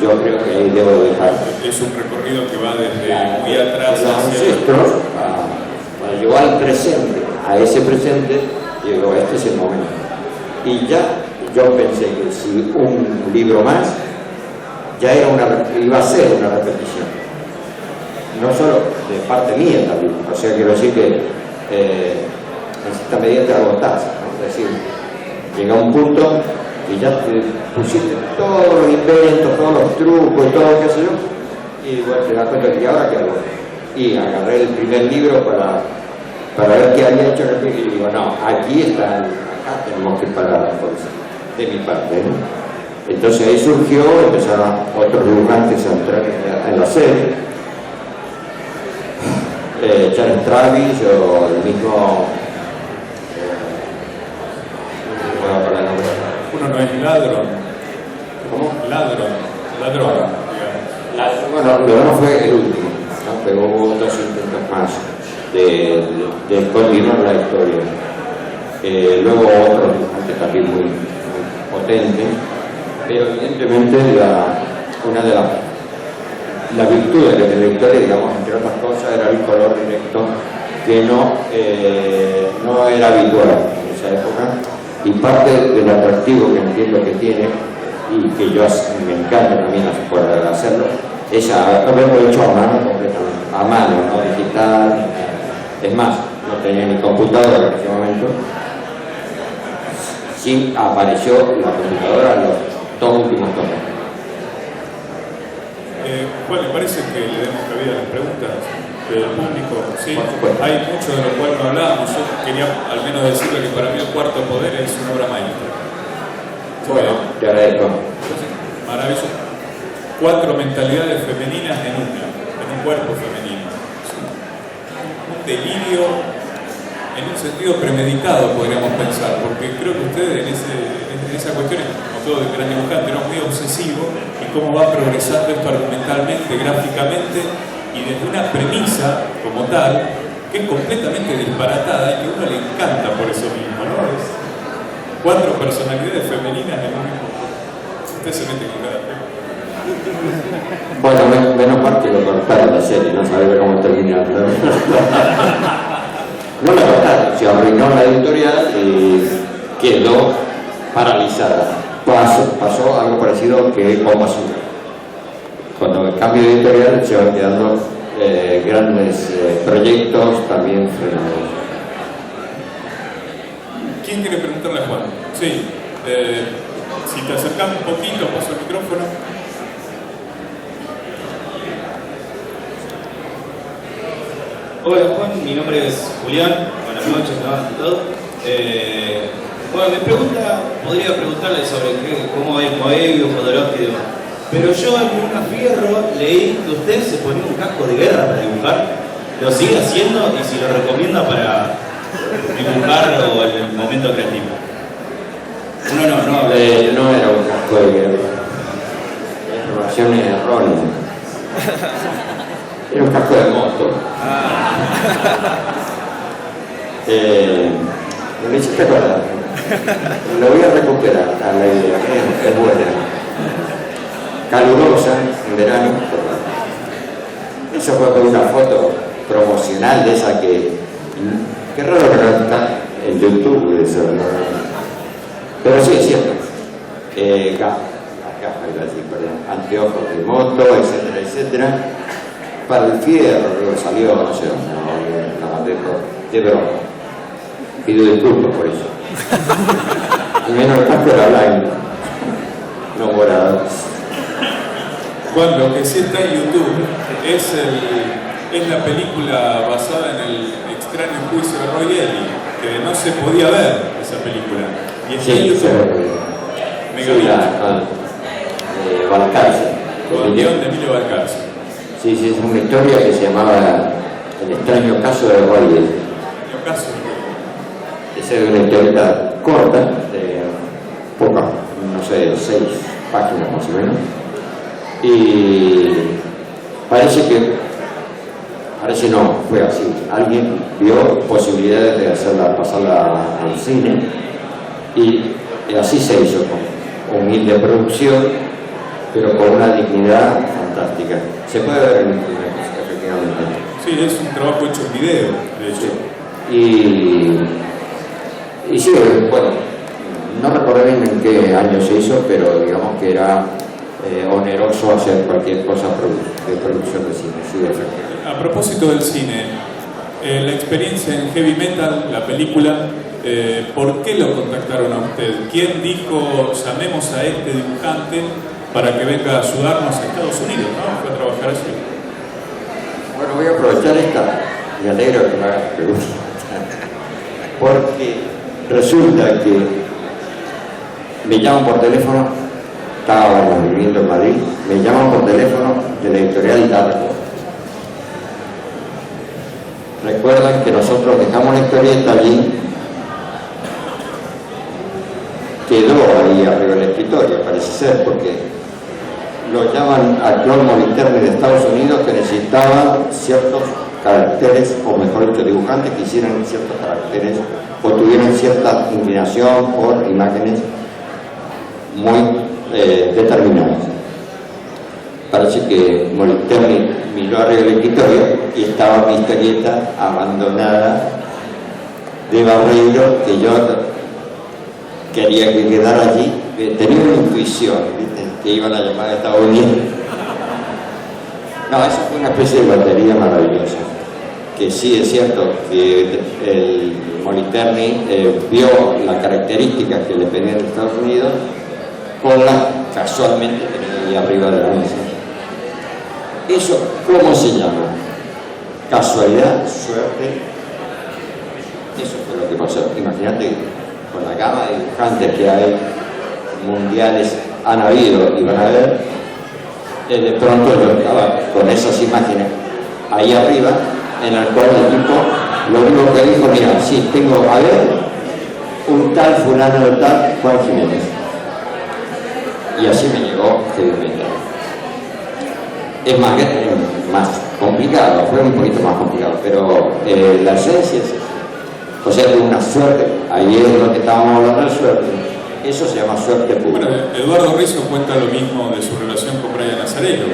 yo creo que ahí debo dejar. Es un recorrido que va desde muy atrás hacia los ancestros, cuando llegó al presente, a ese presente, llegó, este es el momento. Y ya yo pensé que si un libro más, ya iba a ser una repetición. no solo de parte mía también, o sea, quiero decir que en cierta medida te agotás, ¿no? Es decir, llega un punto que ya te pusiste todos los inventos, todos los trucos y todo lo que sé yo, y bueno, te das cuenta que ahora qué hago. Y agarré el primer libro para ver qué había hecho y digo, no, aquí está, acá tenemos que parar la cosa, de mi parte, ¿no? Entonces ahí surgió, empezaron otros dibujantes a entrar en la serie, Charles Travis o el mismo, uno no es ladrón. ¿cómo? Ladrón. Bueno, León fue el último, ¿no? Pero hubo dos intentos más de continuar la historia. Luego otros dibujantes también muy potentes, pero evidentemente una de las virtudes de la historia, digamos, entre otras cosas, era el color directo, que no era habitual en esa época, y parte del atractivo que entiendo que tiene, y que yo me encanta también poder hacerlo, es haberlo hecho a mano completamente, a mano, no digital. Es más, no tenía ni computadora en ese momento. Sí apareció la computadora en los dos últimos tomos. Juan, ¿le parece que le demos cabida a las preguntas del público? Sí, hay mucho de lo cual no hablábamos. Yo quería al menos decirle que para mí El Cuarto Poder es una obra maestra. Bueno, te agradezco. Maravilloso. 4 mentalidades femeninas en un cuerpo femenino. Un delirio en un sentido premeditado, podríamos pensar, porque creo que usted en esa cuestión, como todo el gran dibujante, era muy obsesivo en cómo va progresando esto argumentalmente, gráficamente, y desde una premisa como tal, que es completamente disparatada y que a uno le encanta por eso mismo, ¿no? Es 4 personalidades femeninas en un mismo cuerpo. Usted se mete con cada tema. Bueno, menos mal que lo cortaron la serie, no sabía cómo terminar. No la cortaron, se arruinó la editorial y quedó paralizada. Pasó algo parecido que con Basura. Cuando el cambio de editorial se van quedando grandes proyectos también frenados. ¿Quién quiere preguntarle a Juan? Sí. Si te acercas un poquito, paso el micrófono. Hola Juan, mi nombre es Julián, buenas noches, ¿no? Ante todo. Bueno, podría preguntarle sobre cómo es Moebius, Jodorowsky y demás. Pero yo en una fierro leí que usted se ponía un casco de guerra para dibujar. ¿Lo sigue haciendo y si lo recomienda para dibujar o en el momento creativo? No era un casco de guerra. Informaciones erróneas. Era un casco de moto. Me hiciste acordar. Lo voy a recuperar a la idea, es buena. Calurosa, en verano. Eso fue por una foto promocional de esa que... Qué raro que no está en YouTube eso, ¿no? Pero sí es cierto. Gafas, iba a decir, perdón. Anteojos de moto, etcétera, etcétera. Para el fierro, luego salió, no sé, la mandé de broma. Pido disculpas por eso. Y menos el casco era blanco, no morado. Juan, lo que sí está en YouTube es la película basada en el extraño juicio de Roy Ellie, que no se podía ver esa película. Y está en YouTube. Valcárcel. Con el guión de Emilio Valcárcel. Sí, es una historia que se llamaba El extraño caso de Roy Ellie. Esa es una historieta corta, de pocas, no sé, 6 páginas más o menos. Y parece no, fue así. Alguien vio posibilidades de pasarla al cine y así se hizo, con humilde producción, pero con una dignidad fantástica. Se puede ver en internet, efectivamente. Sí, es un trabajo hecho en video, de hecho. Y sí, bueno, no recuerdo bien en qué año se hizo, pero digamos que era oneroso hacer cualquier cosa de producción de cine. Sí, a propósito del cine, la experiencia en Heavy Metal, la película, ¿por qué lo contactaron a usted? ¿Quién dijo, llamemos a este dibujante para que venga a ayudarnos a Estados Unidos, ¿no? Fue a trabajar allí. Bueno, voy a aprovechar esta, me alegro que me hagas preguntas, porque resulta que me llaman por teléfono, estábamos viviendo en Madrid, me llaman por teléfono de la editorial Darko. Recuerdan que nosotros dejamos la historieta allí, quedó ahí arriba del escritorio, parece ser, porque lo llaman a Claude Moliterni de Estados Unidos, que necesitaban ciertos caracteres, o mejor dicho, dibujantes que hicieran ciertos caracteres o tuvieran cierta inclinación por imágenes muy determinadas. Parece que Moliterni miró arriba del escritorio y estaba mi historieta abandonada de Barreiro, que yo quería que quedara allí. Tenía una intuición, ¿viste?, que iban a llamar a Estados Unidos. No, eso fue una especie de batería maravillosa. Que sí es cierto que el Moliterni vio las características que le pedían en Estados Unidos con las casualmente tenía ahí arriba de la mesa. ¿Eso cómo se llama? ¿Casualidad? ¿Suerte? Eso fue lo que pasó. Imagínate, con la gama de dibujantes que hay mundiales, han habido y van a haber, de pronto yo estaba con esas imágenes ahí arriba, en el cual el tipo lo único que dijo, mira, sí, tengo, a ver, un tal fulano de tal, Juan Jiménez. Y así me llegó Heavy Metal. Es más complicado, fue un poquito más complicado, pero la esencia es esa. O sea, tuve una suerte, ahí es lo que estábamos hablando de suerte. Eso se llama suerte pura. Bueno, Eduardo Rizzo cuenta lo mismo de su relación con Brian Azzarello.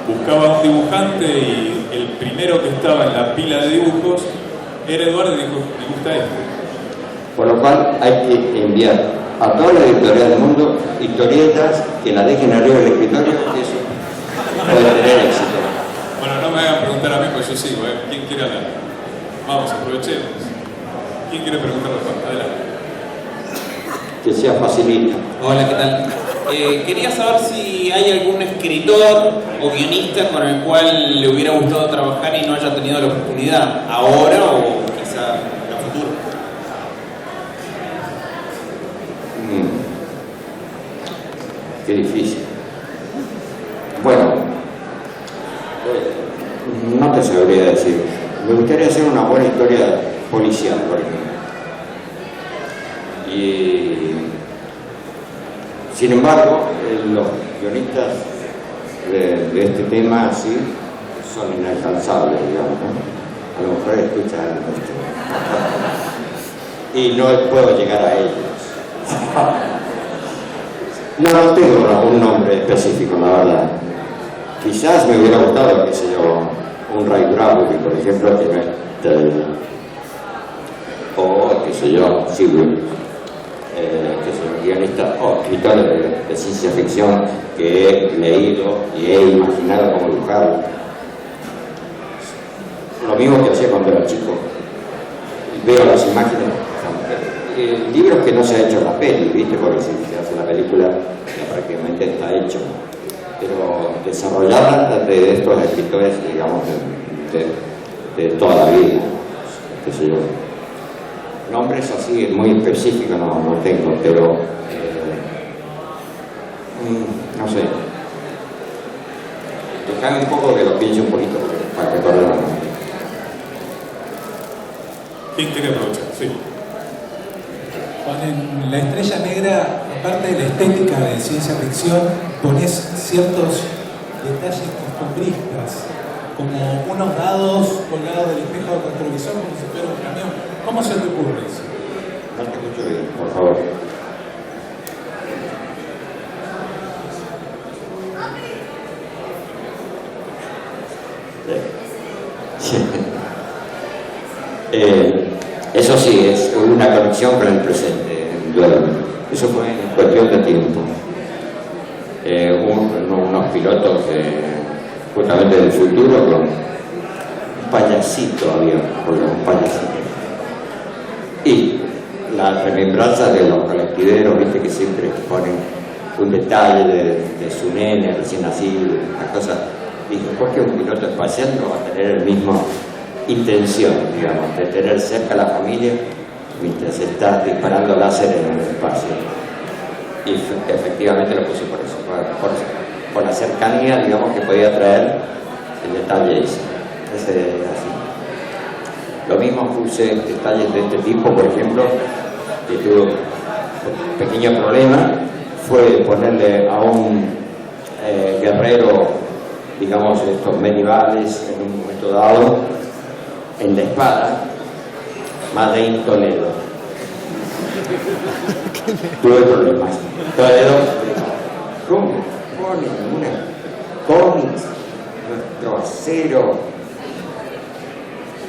Buscaba un dibujante y el primero que estaba en la pila de dibujos era Eduardo y dijo, me gusta este. Por lo cual hay que enviar a toda la editorial del mundo historietas que la dejen arriba del escritorio, que eso puede tener éxito. Bueno, no me hagan preguntar a mí, pues yo sigo, ¿eh? ¿Quién quiere hablar? Vamos, aprovechemos. ¿Quién quiere preguntarle a Juan? Adelante. Que sea facilita. Hola, ¿qué tal? Quería saber si hay algún escritor o guionista con el cual le hubiera gustado trabajar y no haya tenido la oportunidad, ahora o quizá en el futuro. Qué difícil. Bueno, no te sabría decir. Me gustaría hacer una buena historia policial, por ejemplo. Y sin embargo, los guionistas de este tema así son inalcanzables, digamos, ¿no? A lo mejor escuchan esto y no puedo llegar a ellos. No tengo un nombre específico, la verdad. Quizás me hubiera gustado, qué sé yo, un Ray Bradbury, por ejemplo, que no es televisión. O, qué sé yo, Sewell, que es un guionista o escritor de ciencia ficción que he leído y he imaginado cómo dibujarlo. Lo mismo que hacía cuando era chico. Veo las imágenes, libros que no se ha hecho la peli, ¿viste? Porque si se hace la película ya prácticamente está hecho. Pero desarrollarla de estos escritores, digamos, de toda la vida, qué sé yo. Nombres así muy específicos no tengo, pero no sé. Déjame un poco que lo piense un poquito para que todo lo demás. ¿Quién quiere aprovechar? Sí. Juan, en La Estrella Negra, aparte de la estética de ciencia ficción, pones ciertos detalles costumbristas, como unos dados colgados del espejo del retrovisor como si fuera un camión. ¿Cómo se te ocurre eso? No te escucho bien, por favor. Sí. Eso sí, es una conexión con el presente, indudablemente. Eso fue en cuestión de tiempo. unos pilotos justamente del futuro con un payasito, había un payasito. Y la remembranza de los colectiveros, viste que siempre ponen un detalle de su nene recién nacido, una cosa. Dije, ¿por qué un piloto espacial no va a tener la misma intención, digamos, de tener cerca a la familia mientras está disparando láser en el espacio? Y efectivamente lo puse por eso, por la cercanía, digamos, que podía traer el detalle ese así. Lo mismo puse detalles de este tipo, por ejemplo, que tuvo un pequeño problema, fue ponerle a un guerrero, digamos, estos medievales en un momento dado, en la espada, Made in Toledo. Tuve problemas. Toledo, ¿cómo ponen una cómics, nuestro acero?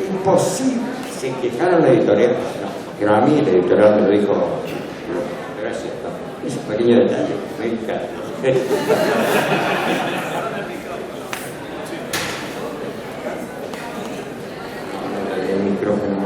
Imposible. Se quejaron la editorial. No, pero a mí la editorial me lo dijo, gracias, no. Ese pequeño detalle me encanta. El micrófono.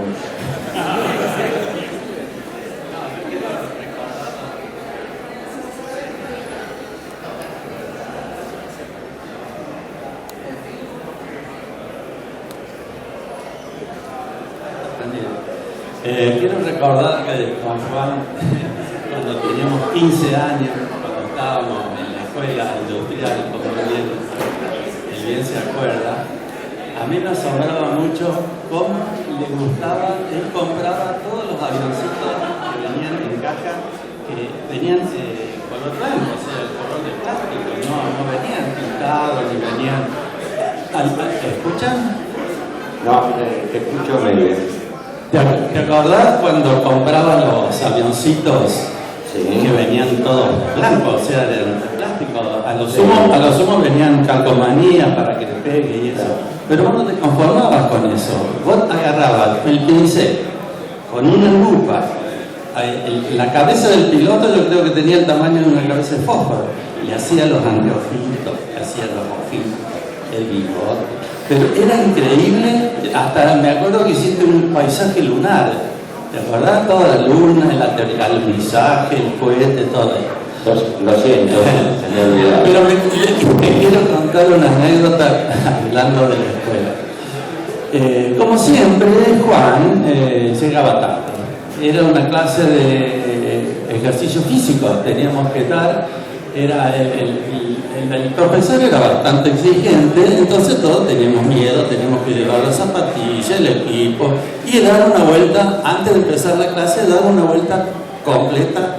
Quiero recordar que con Juan, cuando teníamos 15 años, cuando estábamos en la escuela industrial, como él bien se acuerda, a mí me asombraba mucho cómo le gustaba, él compraba todos los avioncitos que venían en caja, que venían color blanco, o sea, el color de plástico, no venían pintados ni venían... ¿Escuchan? No, te escucho medio bien. ¿Te acordás cuando compraba los avioncitos que venían todos blancos, o sea, de plástico? A lo sumo venían calcomanía para que te pegue y eso. Pero vos no te conformabas con eso. Vos agarrabas el pincel con una lupa. La cabeza del piloto yo creo que tenía el tamaño de una cabeza de fósforo. Le hacía los anteojitos, le hacía los ojitos, el bigote. Pero era increíble, hasta me acuerdo que hiciste un paisaje lunar. ¿Te acordás? Toda la luna, el alunizaje, el cohete, todo. Lo siento, se me olvidaba. Pero me quiero contar una anécdota hablando de la escuela. Como siempre, Juan llegaba tarde. Era una clase de ejercicio físico, teníamos que dar. El profesor era bastante exigente, entonces todos teníamos miedo, teníamos que llevar las zapatillas, el equipo y dar una vuelta, antes de empezar la clase, dar una vuelta completa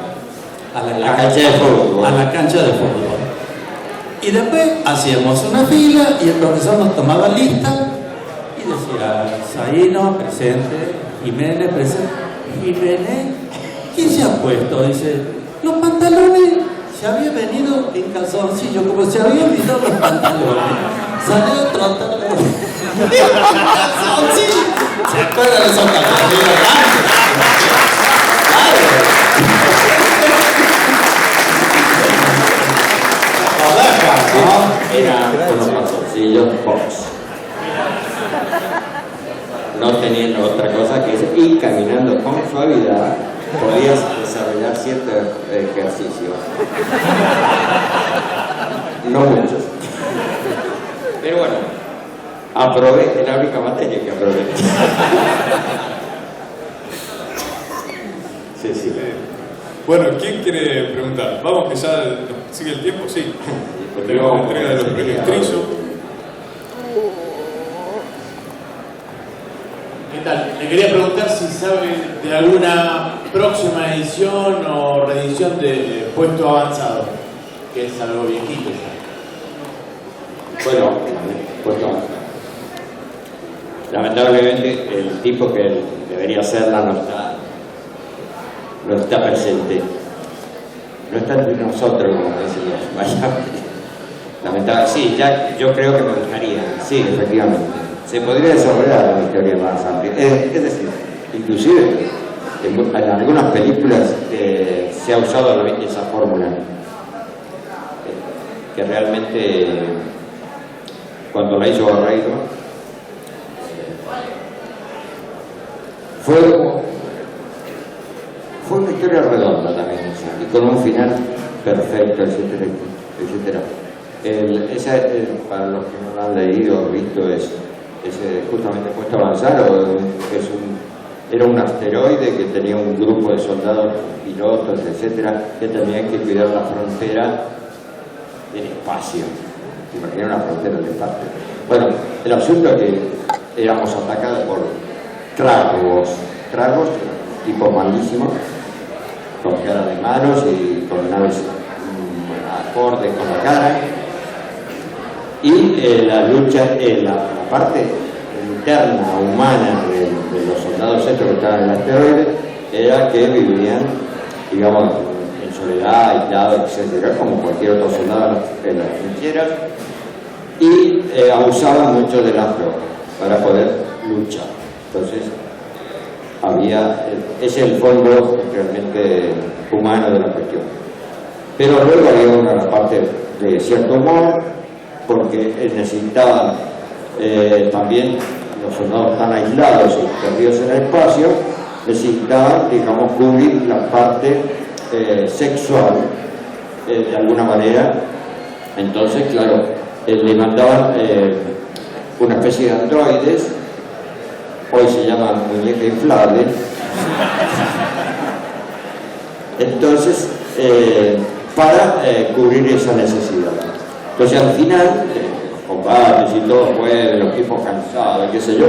a la cancha de fútbol. A la cancha de fútbol. Y después hacíamos una fila y el profesor nos tomaba lista y decía, Zaino, presente, Jiménez, presente. Jiménez, ¿quién se ha puesto? Dice, los pantalones. Se había venido en calzoncillo, como se había olvidado los pantalones. Salió trotando. ¡Calzoncillo! ¿Se acuerdan de esos calzoncillos? Eran unos calzoncillos Fox. No tenían otra cosa que eso. Y caminando con suavidad podías desarrollar cierto ejercicio. No muchos. Pero bueno, aprobé, es la única materia que aprobé. Sí. Bueno, ¿quién quiere preguntar? Vamos, que ya sigue el tiempo, sí. Tenemos la entrega de los premios Trillo. ¿Qué tal? Le quería preguntar si sabe de alguna próxima edición o reedición de Puesto Avanzado, que es algo viejito ya. Bueno, Puesto Avanzado. Lamentablemente el tipo que debería hacerla no está presente. No está entre nosotros, como decía. Lamentablemente, sí, ya yo creo que me dejaría. Sí, efectivamente. Se podría desarrollar una historia más amplia. Es decir, inclusive en algunas películas se ha usado esa fórmula. que realmente cuando la hizo Barreiro fue una historia redonda también, y con un final perfecto, etcétera, etcétera. Para los que no lo han leído o visto, es justamente Puesto Avanzado, era un asteroide que tenía un grupo de soldados, pilotos, etcétera, que tenían que cuidar la frontera del espacio. Imagina una frontera del espacio. Bueno, el asunto es que éramos atacados por tragos, tipos malísimos, con cara de manos y con naves acordes con la cara. Y la lucha, la parte interna, humana de los soldados estos que estaban en el asteroide, era que vivían, digamos, en soledad, aislados, etcétera, como cualquier otro soldado en las trincheras, y abusaban mucho de las drogas para poder luchar. Entonces, ese es el fondo realmente humano de la cuestión. Pero luego había una parte de cierto humor, porque necesitaban también, los soldados tan aislados y perdidos en el espacio, necesitaban, digamos, cubrir la parte sexual de alguna manera. Entonces, claro, le mandaban una especie de androides, hoy se llaman muñecas inflables. Entonces, para cubrir esa necesidad. Entonces, al final, combates y todo, pues, los tipos cansados, qué sé yo,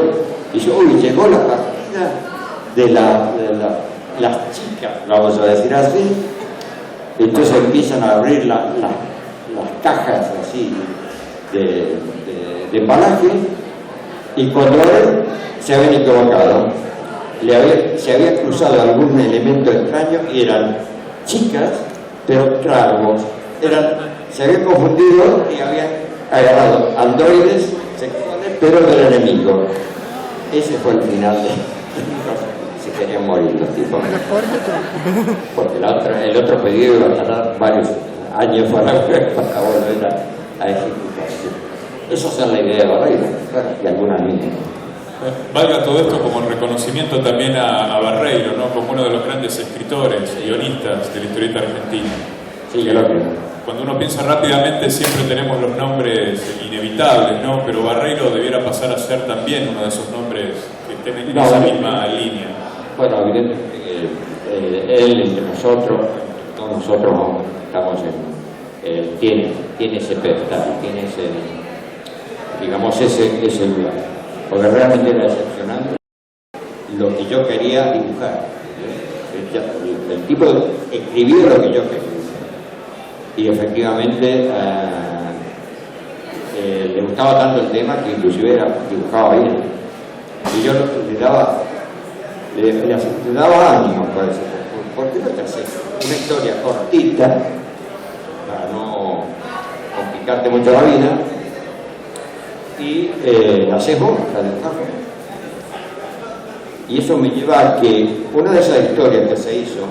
y dice, uy, llegó la partida de las chicas, vamos a decir así. Entonces empiezan a abrir las cajas así de embalaje, y cuando ven, se habían equivocado. Se había cruzado algún elemento extraño y eran chicas, pero tragos. Se habían confundido y habían agarrado androides sexuales, pero del enemigo. Ese fue el final de... Se querían morir los tipos. Porque el otro pedido iba a tardar varios años para volver a ejecutarse. Esa es la idea de Barreiro, y alguna niña. Valga todo esto como reconocimiento también a Barreiro, ¿no? Como uno de los grandes escritores, guionistas de la historieta argentina. Sí, yo lo creo. Cuando uno piensa rápidamente siempre tenemos los nombres inevitables, ¿no? Pero Barreiro debiera pasar a ser también uno de esos nombres que estén en esa misma línea. Bueno, evidentemente él entre nosotros, todos nosotros estamos tiene ese pedestal, tiene ese, digamos, ese lugar. Porque realmente era excepcionante lo que yo quería dibujar. El tipo escribió lo que yo quería. Y efectivamente le gustaba tanto el tema que inclusive dibujaba bien. Y yo le daba ánimo, parece. ¿Por qué no te haces una historia cortita para no complicarte mucho la vida? Y la haces vos, la dibujás. Y eso me lleva a que una de esas historias que se hizo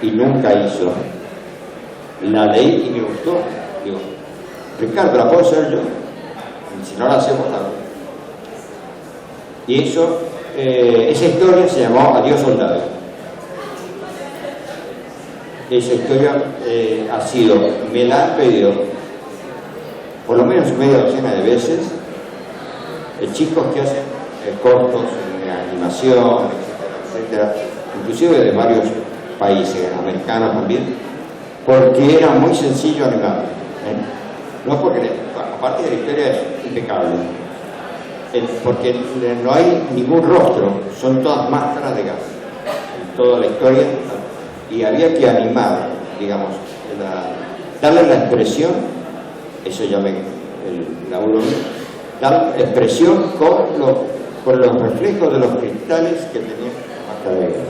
y nunca hizo, la leí y me gustó. Digo, Ricardo, ¿la puedo hacer yo? Y si no la hacemos, la hago. Y eso, esa historia se llamó Adiós Soldado. Esa historia me la han pedido por lo menos media docena de veces, chicos que hacen cortos de animación, etcétera, inclusive de varios países, americanos también, porque era muy sencillo animar. No porque, aparte de la historia es impecable, porque no hay ningún rostro, son todas máscaras de gas, en toda la historia, y había que animar, digamos, darle la expresión, eso ya el laburo mío, dar expresión con los reflejos de los cristales que tenían máscara de gas.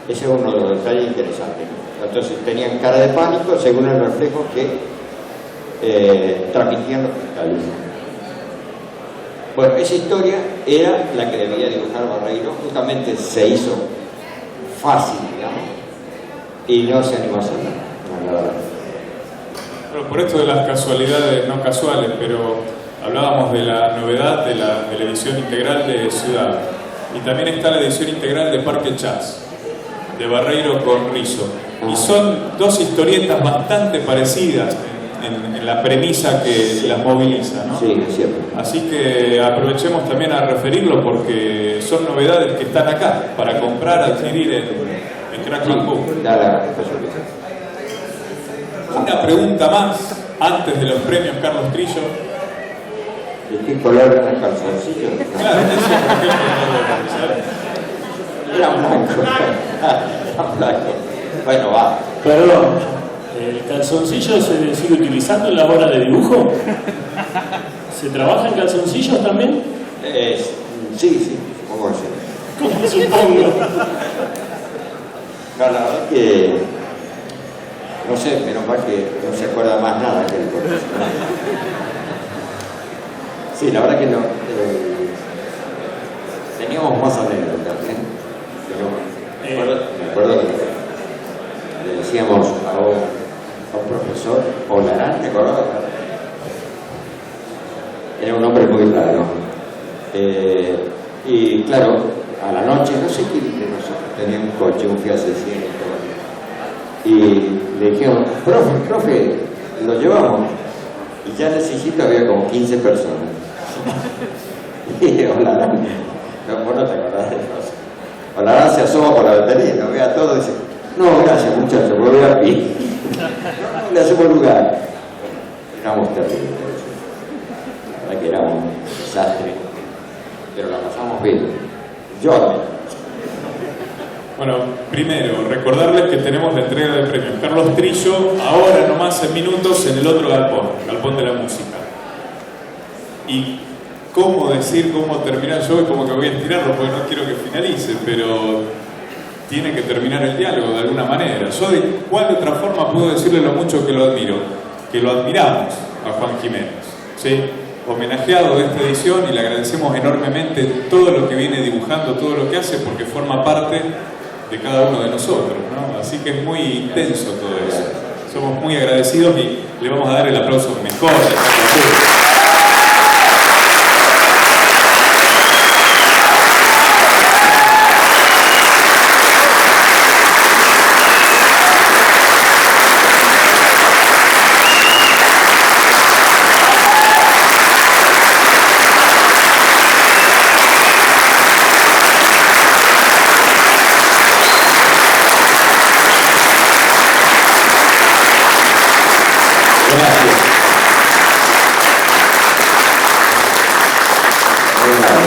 Ese es uno de los detalles interesantes. Entonces tenían cara de pánico según el reflejo que transmitían los cristales. Bueno, esa historia era la que debía dibujar Barreiro, justamente se hizo fácil, digamos, y no se animó a hacerla, la verdad. Bueno, por esto de las casualidades no casuales, pero hablábamos de la novedad de la edición integral de Ciudad. Y también está la edición integral de Parque Chas, de Barreiro con Rizzo. Y son dos historietas bastante parecidas en la premisa que las moviliza, ¿no? Sí, es cierto. Así que aprovechemos también a referirlo porque son novedades que están acá para comprar, adquirir en Crackman Book. Da la casualidad. Una pregunta más antes de los premios Carlos Trillo. ¿De qué color eran los calzoncillos? Claro, eso por ejemplo, Era blanco. Era blanco. Bueno, va. Perdón, ¿el calzoncillo se sigue utilizando en la hora de dibujo? ¿Se trabaja en calzoncillos también? Sí, supongo que sí. ¿Cómo supongo? No, la verdad que no sé, menos mal que no se acuerda más nada que el profesional. Sí, la verdad que no. Teníamos más anécdotas, ¿eh? Me acuerdo que le decíamos a un profesor, Olarán, ¿te acordás? Era un hombre muy raro. Y claro, a la noche, no sé quién de nosotros tenía un coche, un Fiat 600. Y le dijeron, profe, lo llevamos. Y ya en ese sitio había como 15 personas. Y Olarán, vos no te acordás de eso. Olarán se asoma por la ventanilla, nos ve a todos y dice, no, gracias muchachos, voy a pie. No, le hacemos lugar. Éramos terribles. La verdad que era un desastre. Pero la pasamos bien. Yo al menos. Bueno, primero, recordarles que tenemos la entrega de premios Carlos Trillo, ahora nomás en minutos, en el otro Galpón de la Música. Y cómo decir, cómo terminar yo, y como que voy a estirarlo porque no quiero que finalice, pero tiene que terminar el diálogo de alguna manera. Yo de cuál otra forma puedo decirle lo mucho que lo admiro, que lo admiramos a Juan Jiménez, ¿sí? Homenajeado de esta edición, y le agradecemos enormemente todo lo que viene dibujando, todo lo que hace, porque forma parte de cada uno de nosotros, ¿no? Así que es muy intenso todo eso. Somos muy agradecidos y le vamos a dar el aplauso mejor a esta cultura. Gracias.